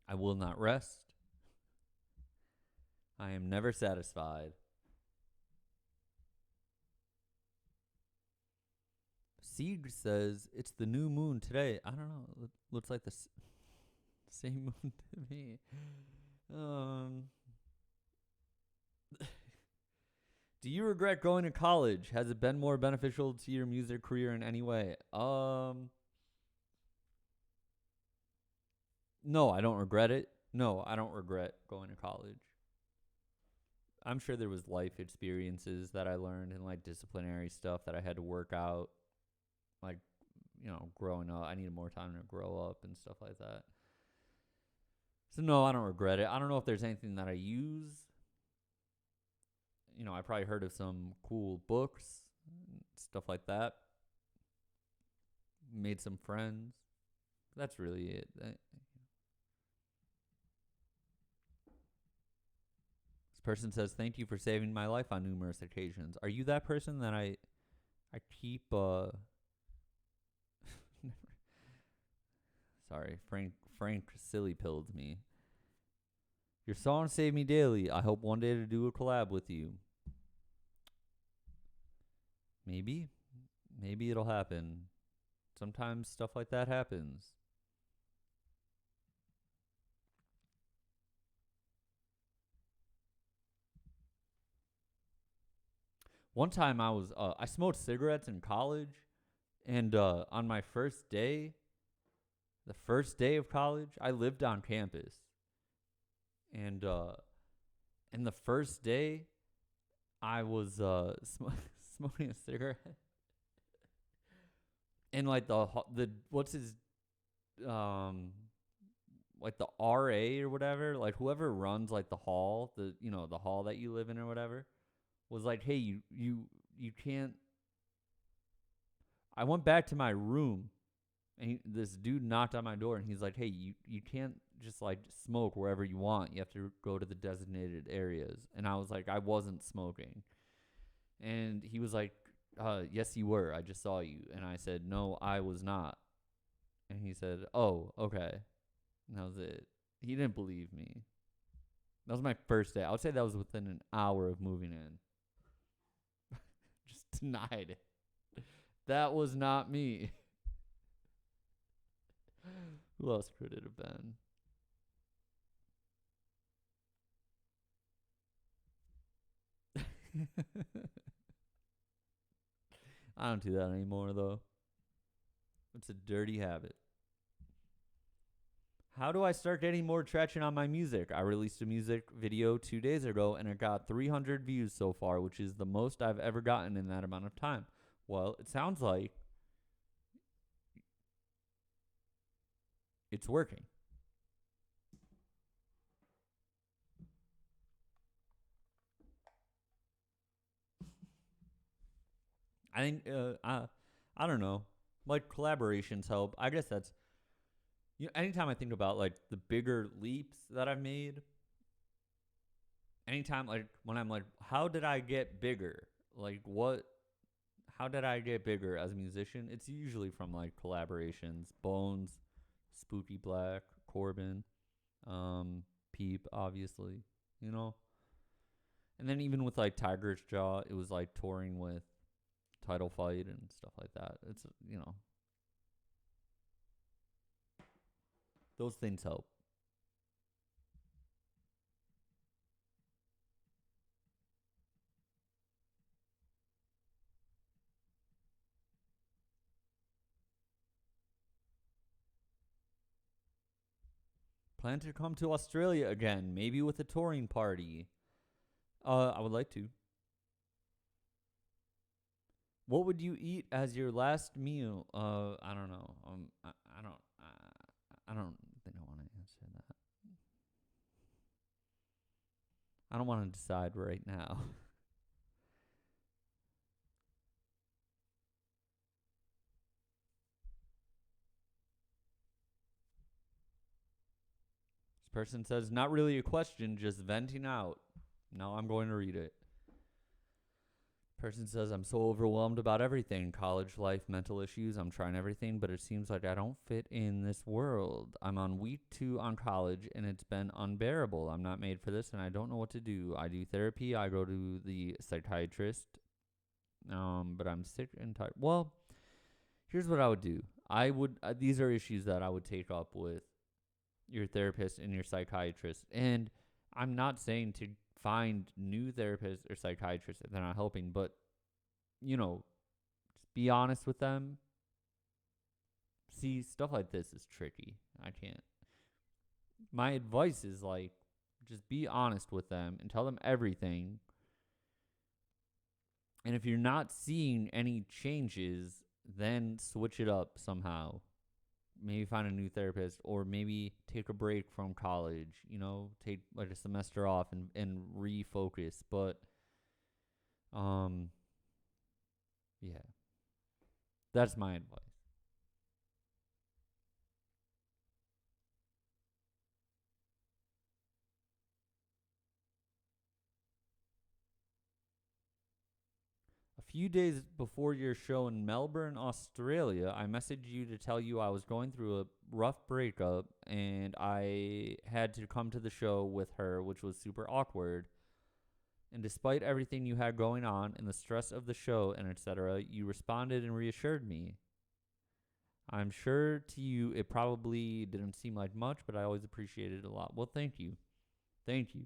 I will not rest. I am never satisfied. Sieg says it's the new moon today. I don't know. It looks like the same moon to me. Do you regret going to college? Has it been more beneficial to your music career in any way? No, I don't regret it. No, I don't regret going to college. I'm sure there was life experiences that I learned and like disciplinary stuff that I had to work out. Like, you know, growing up, I needed more time to grow up and stuff like that. So no, I don't regret it. I don't know if there's anything that I use. You know, I probably heard of some cool books, stuff like that. Made some friends. That's really it. This person says, thank you for saving my life on numerous occasions. Are you that person that I keep Sorry, Frank silly pilled me. Your song saved me daily. I hope one day to do a collab with you. Maybe it'll happen. Sometimes stuff like that happens. One time I smoked cigarettes in college, and on my first day, the first day of college, I lived on campus. And the first day, I was smoking a cigarette. And like the what's his like the RA or whatever, like whoever runs like the hall, the hall that you live in or whatever, was like, hey, you can't. I went back to my room, and this dude knocked on my door, and he's like, hey, you can't just like smoke wherever you want. You have to go to the designated areas. And I was like, I wasn't smoking. And he was like, yes, you were. I just saw you. And I said, no, I was not. And he said, oh, okay. And that was it. He didn't believe me. That was my first day. I would say that was within an hour of moving in. Just denied it. That was not me. Who else could it have been? I don't do that anymore, though. It's a dirty habit. How do I start getting more traction on my music? I released a music video 2 days ago, and it got 300 views so far, which is the most I've ever gotten in that amount of time. Well, it sounds like it's working. I think I don't know. Like collaborations help. I guess that's anytime I think about like the bigger leaps that I've made, anytime like when I'm like, how did I get bigger? Like how did I get bigger as a musician? It's usually from like collaborations. Bones, Spooky Black, Corbin, Peep, obviously, you know? And then even with like Tiger's Jaw, it was like touring with Title Fight and stuff like that. It's, those things help. Plan to come to Australia again, maybe with a touring party. I would like to. What would you eat as your last meal? I don't know. I don't think I want to answer that. I don't want to decide right now. This person says, not really a question, just venting out. Now I'm going to read it. Person says, I'm so overwhelmed about everything. College life, mental issues. I'm trying everything, but it seems like I don't fit in this world. I'm on week 2 on college, and it's been unbearable. I'm not made for this, and I don't know what to do. I do therapy. I go to the psychiatrist, but I'm sick and tired. Well, here's what I would do. These are issues that I would take up with your therapist and your psychiatrist. And I'm not saying to find new therapists or psychiatrists if they're not helping, but, just be honest with them. See, stuff like this is tricky. I can't. My advice is like, just be honest with them and tell them everything. And if you're not seeing any changes, then switch it up somehow. Maybe find a new therapist, or maybe take a break from college, take like a semester off and refocus. But, yeah, that's my advice. Few days before your show in Melbourne, Australia, I messaged you to tell you I was going through a rough breakup and I had to come to the show with her, which was super awkward. And despite everything you had going on and the stress of the show and etc., you responded and reassured me. I'm sure to you it probably didn't seem like much, but I always appreciated it a lot. Well, thank you. Thank you.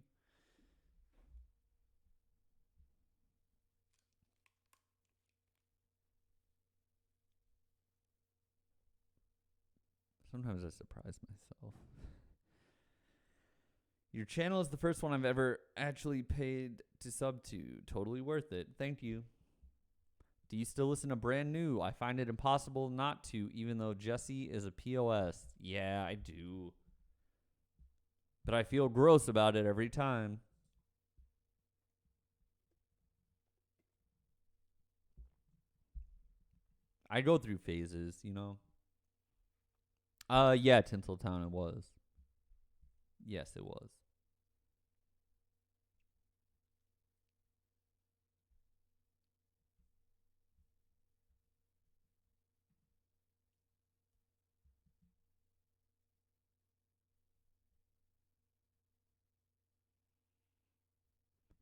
Sometimes I surprise myself. Your channel is the first one I've ever actually paid to sub to. Totally worth it. Thank you. Do you still listen to Brand New? I find it impossible not to, even though Jesse is a POS. Yeah, I do. But I feel gross about it every time. I go through phases, you know. Yeah, Tinseltown it was. Yes, it was.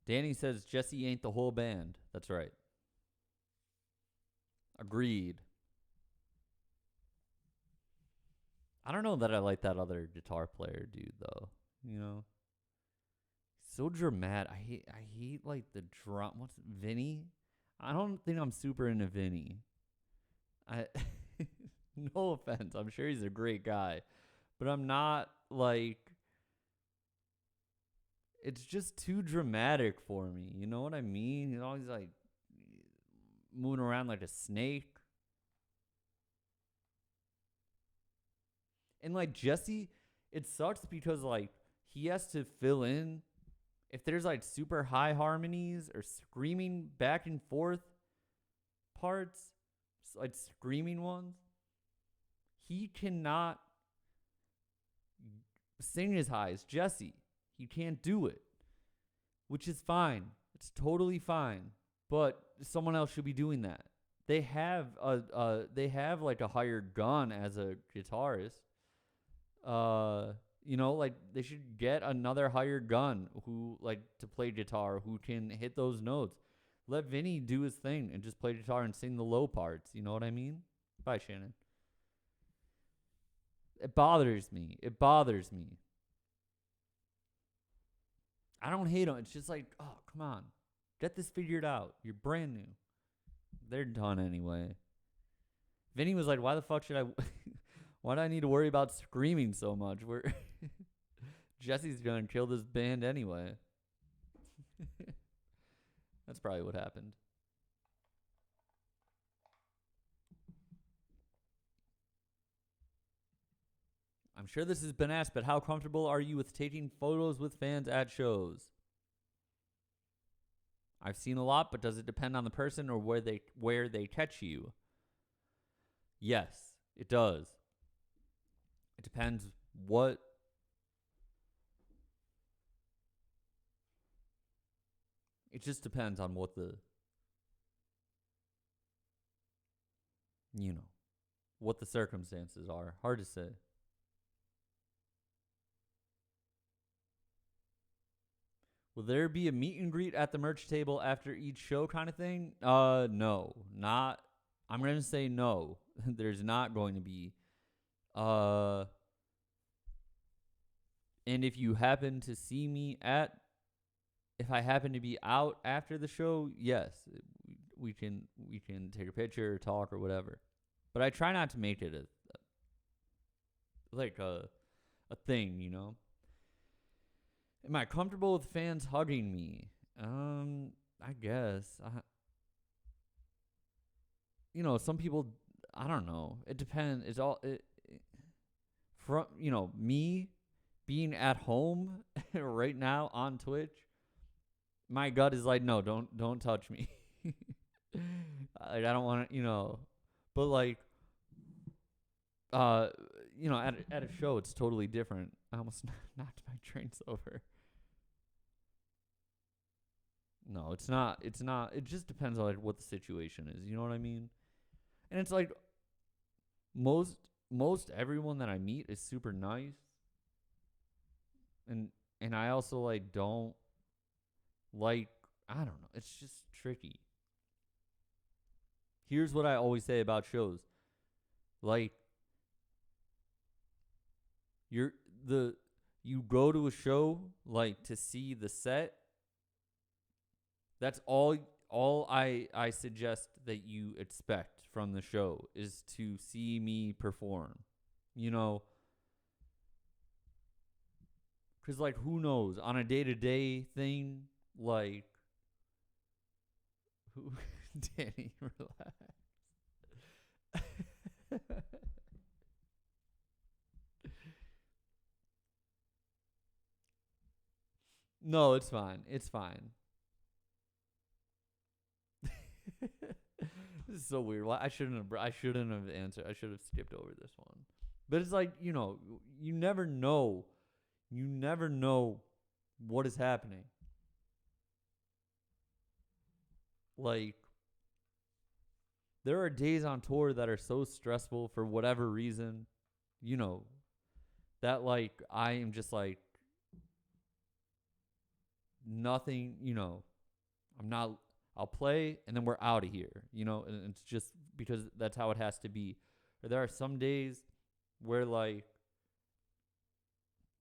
Danny says Jesse ain't the whole band. That's right. Agreed. I don't know that I like that other guitar player dude though. You know, so dramatic. I hate like the drum. What's Vinny? I don't think I'm super into Vinny. I no offense. I'm sure he's a great guy, but I'm not like. It's just too dramatic for me. You know what I mean? He's always like moving around like a snake. And like Jesse, it sucks because like he has to fill in if there's like super high harmonies or screaming back and forth parts, like screaming ones. He cannot sing as high as Jesse. He can't do it, which is fine. It's totally fine. But someone else should be doing that. They have like a hired gun as a guitarist. You know, like they should get another hired gun who like to play guitar who can hit those notes. Let Vinny do his thing and just play guitar and sing the low parts. You know what I mean? Bye, Shannon. It bothers me. It bothers me. I don't hate them. It's just like, oh, come on. Get this figured out. You're brand new. They're done anyway. Vinny was like, why the fuck should I... why do I need to worry about screaming so much? Jesse's going to kill this band anyway. That's probably what happened. I'm sure this has been asked, but how comfortable are you with taking photos with fans at shows? I've seen a lot, but does it depend on the person or where they catch you? Yes, it does. It depends what it just depends on what the what the circumstances are. Hard to say. Will there be a meet and greet at the merch table after each show kind of thing? No. Not I'm going to say no. There's not going to be. And if you happen to see me if I happen to be out after the show, yes, we can take a picture or talk or whatever. But I try not to make it a thing, you know. Am I comfortable with fans hugging me? I guess. Some people, I don't know. It depends. It's all from me being at home right now on Twitch. My gut is like, no, don't touch me. I don't want to, but like, at a show, it's totally different. I almost knocked my drinks over. No, it's not. It's not. It just depends on like what the situation is. You know what I mean? And it's like most everyone that I meet is super nice. And I also like don't like, I don't know. It's just tricky. Here's what I always say about shows. Like you go to a show like to see the set. That's all I suggest that you expect from the show is to see me perform. Cuz like who knows on a day-to-day thing like who Danny relax. No, it's fine. It's fine. This is so weird. Why I shouldn't have answered. I should have skipped over this one. But it's like, you know, you never know. You never know what is happening. Like, there are days on tour that are so stressful for whatever reason, you know, that like I am just like nothing, you know, I'll play and then we're out of here, you know, and it's just because that's how it has to be. Or there are some days where like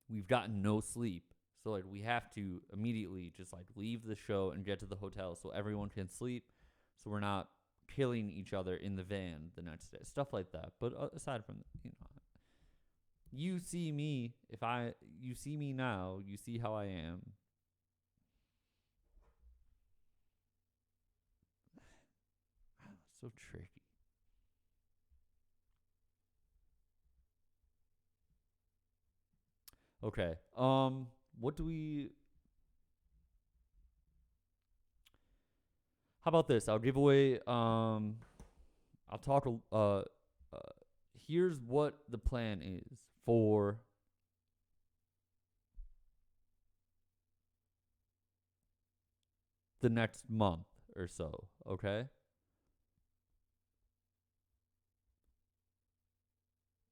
we've gotten no sleep. So like we have to immediately just like leave the show and get to the hotel so everyone can sleep, so we're not killing each other in the van the next day. Stuff like that. But aside from, you know, you see me, you see me now, you see how I am. So tricky. Okay. What do we? How about this? I'll give away. I'll talk. Here's what the plan is for the next month or so. Okay.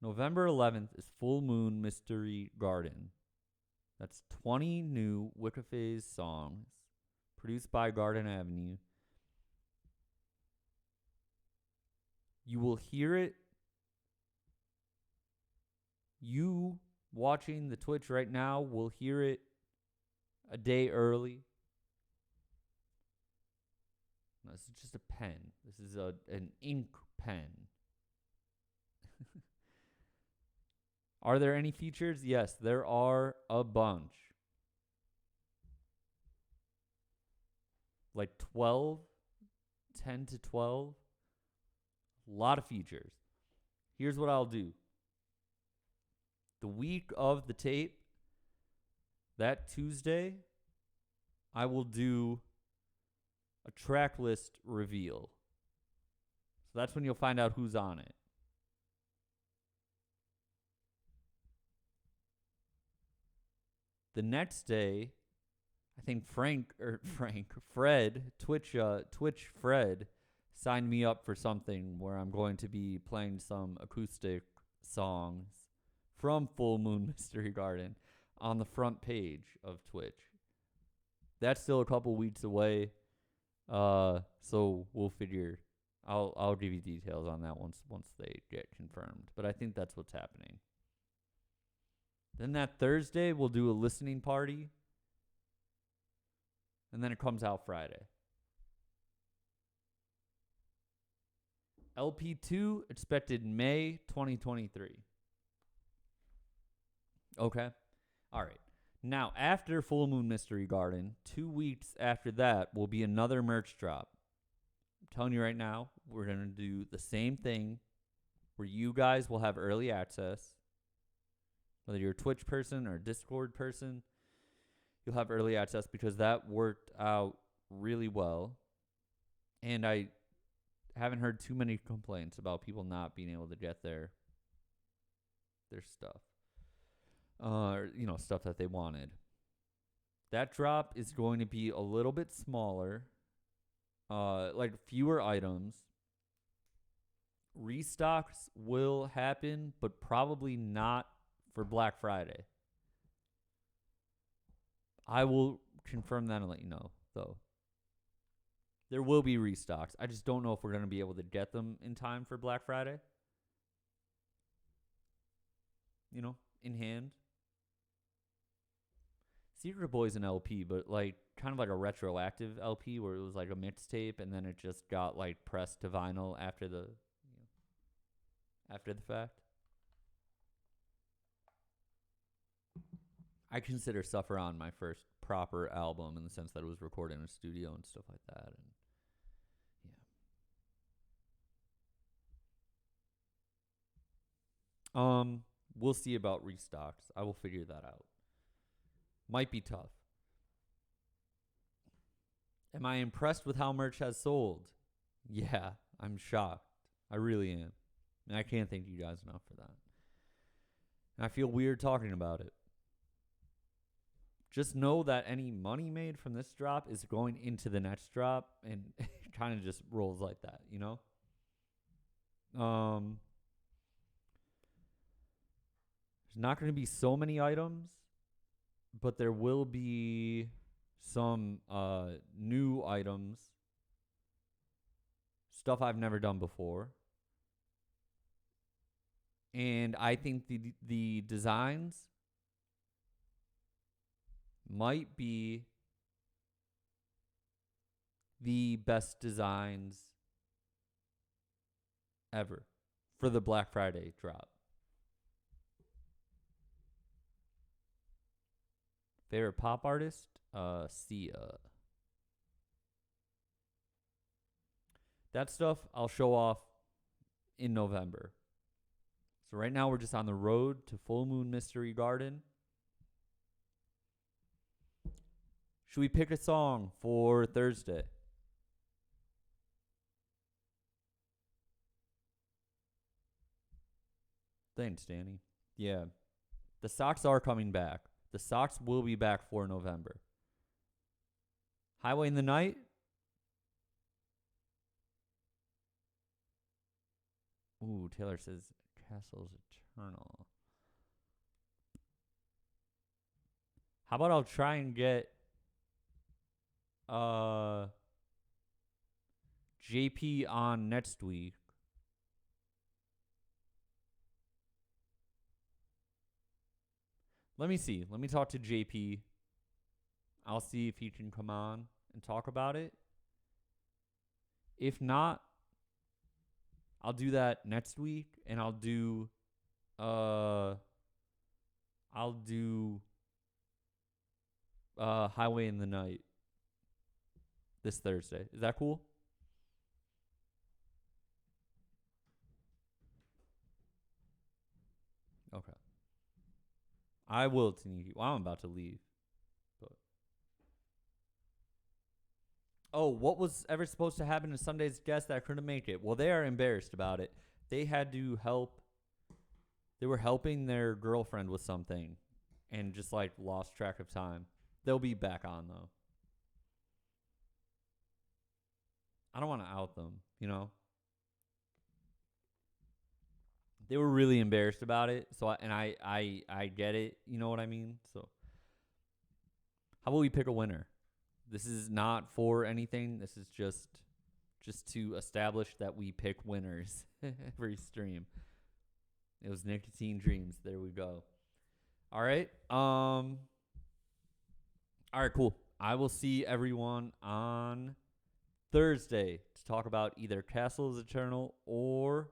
November 11th is Full Moon Mystery Garden. That's 20 new Wicca Phase songs produced by Garden Avenue. You will hear it. You watching the Twitch right now will hear it a day early. No, this is just a pen. This is an ink pen. Are there any features? Yes, there are a bunch. Like 12, 10 to 12. A lot of features. Here's what I'll do. The week of the tape, that Tuesday, I will do a track list reveal. So that's when you'll find out who's on it. The next day, I think Fred, Twitch Fred, signed me up for something where I'm going to be playing some acoustic songs from Full Moon Mystery Garden on the front page of Twitch. That's still a couple weeks away, so we'll figure. I'll give you details on that once they get confirmed. But I think that's what's happening. Then that Thursday, we'll do a listening party. And then it comes out Friday. LP2 expected May 2023. Okay. All right. Now, after Full Moon Mystery Garden, 2 weeks after that will be another merch drop. I'm telling you right now, we're going to do the same thing where you guys will have early access. Whether you're a Twitch person or a Discord person, you'll have early access because that worked out really well. And I haven't heard too many complaints about people not being able to get their stuff. Stuff that they wanted. That drop is going to be a little bit smaller, like fewer items. Restocks will happen, but probably not for Black Friday. I will confirm that and let you know, though. There will be restocks. I just don't know if we're going to be able to get them in time for Black Friday. You know, in hand. Secret Boy's an LP, but like kind of like a retroactive LP where it was like a mixtape and then it just got like pressed to vinyl after the fact. I consider Suffer On my first proper album in the sense that it was recorded in a studio and stuff like that. And yeah. We'll see about restocks. I will figure that out. Might be tough. Am I impressed with how merch has sold? Yeah, I'm shocked. I really am. And I can't thank you guys enough for that. And I feel weird talking about it. Just know that any money made from this drop is going into the next drop, and it kind of just rolls like that, you know? There's not going to be so many items, but there will be some new items, stuff I've never done before. And I think the designs might be the best designs ever for the Black Friday drop. Favorite pop artist? Sia. That stuff I'll show off in November. So right now we're just on the road to Full Moon Mystery Garden. Should we pick a song for Thursday? Thanks, Danny. Yeah. The socks are coming back. The socks will be back for November. Highway in the Night? Ooh, Taylor says Castle's Eternal. How about I'll try and get JP on next week. Let me see. Let me talk to JP. I'll see if he can come on and talk about it. If not, I'll do that next week, and I'll do Highway in the Night this Thursday. Is that cool? Okay. I will, Taniki. Well, I'm about to leave. But oh, what was ever supposed to happen to Sunday's guest that couldn't make it? Well, they are embarrassed about it. They had to help. They were helping their girlfriend with something and just like lost track of time. They'll be back on though. I don't want to out them, you know? They were really embarrassed about it, so I get it, you know what I mean? So how about we pick a winner? This is not for anything. This is just to establish that we pick winners every stream. It was Nicotine Dreams. There we go. All right. All right, cool. I will see everyone on Thursday to talk about either Castles Eternal or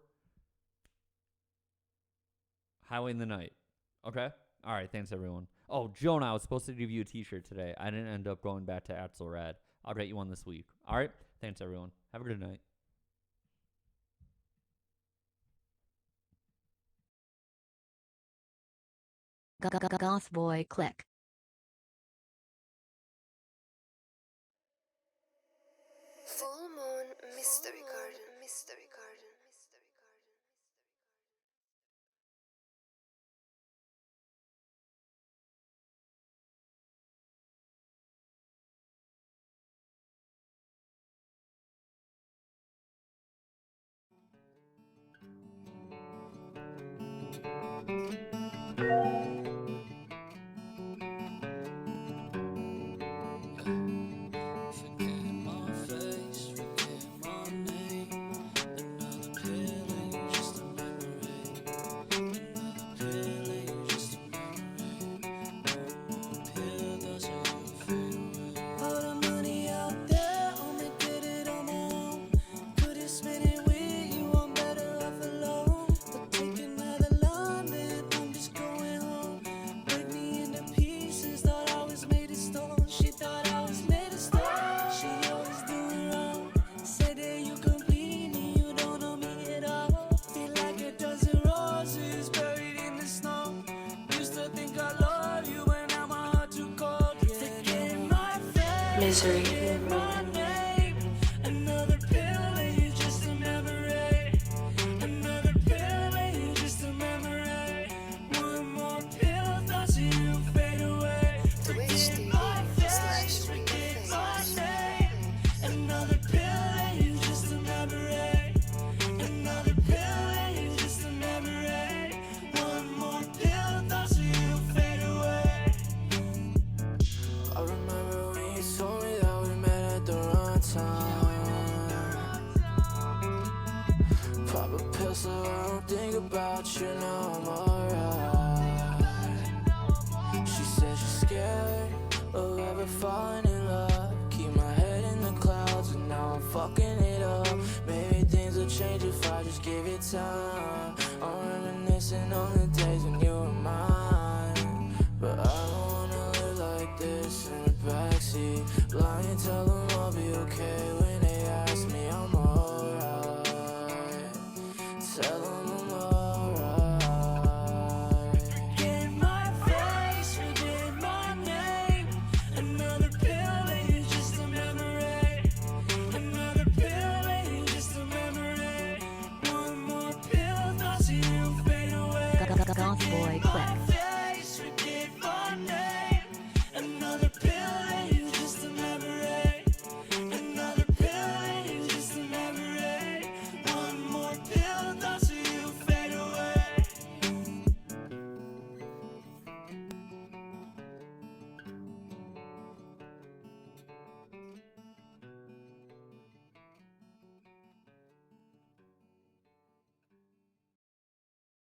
Highway in the Night. Okay? All right, thanks, everyone. Oh, Jonah, I was supposed to give you a t-shirt today. I didn't end up going back to Axelrad. I'll get you one this week. All right? Thanks, everyone. Have a good night. Goth Boy Click. Full Moon Mystery Garden. Mystery Garden. Misery. about you, now I'm alright. She said she's scared of ever falling in love. Keep my head in the clouds and now I'm fucking it up. Maybe things will change if I just give it time. I'm reminiscing on the days when you were mine. But I don't wanna live like this in the backseat. Lying, tell them I'll be okay when they ask me I'm alright. Tell them I'm alright. Forget my face, forget my name. Another pill ain't just a memory. Another pill ain't just a memory. One more pill, thoughts of you fade away. Goth Boy Click.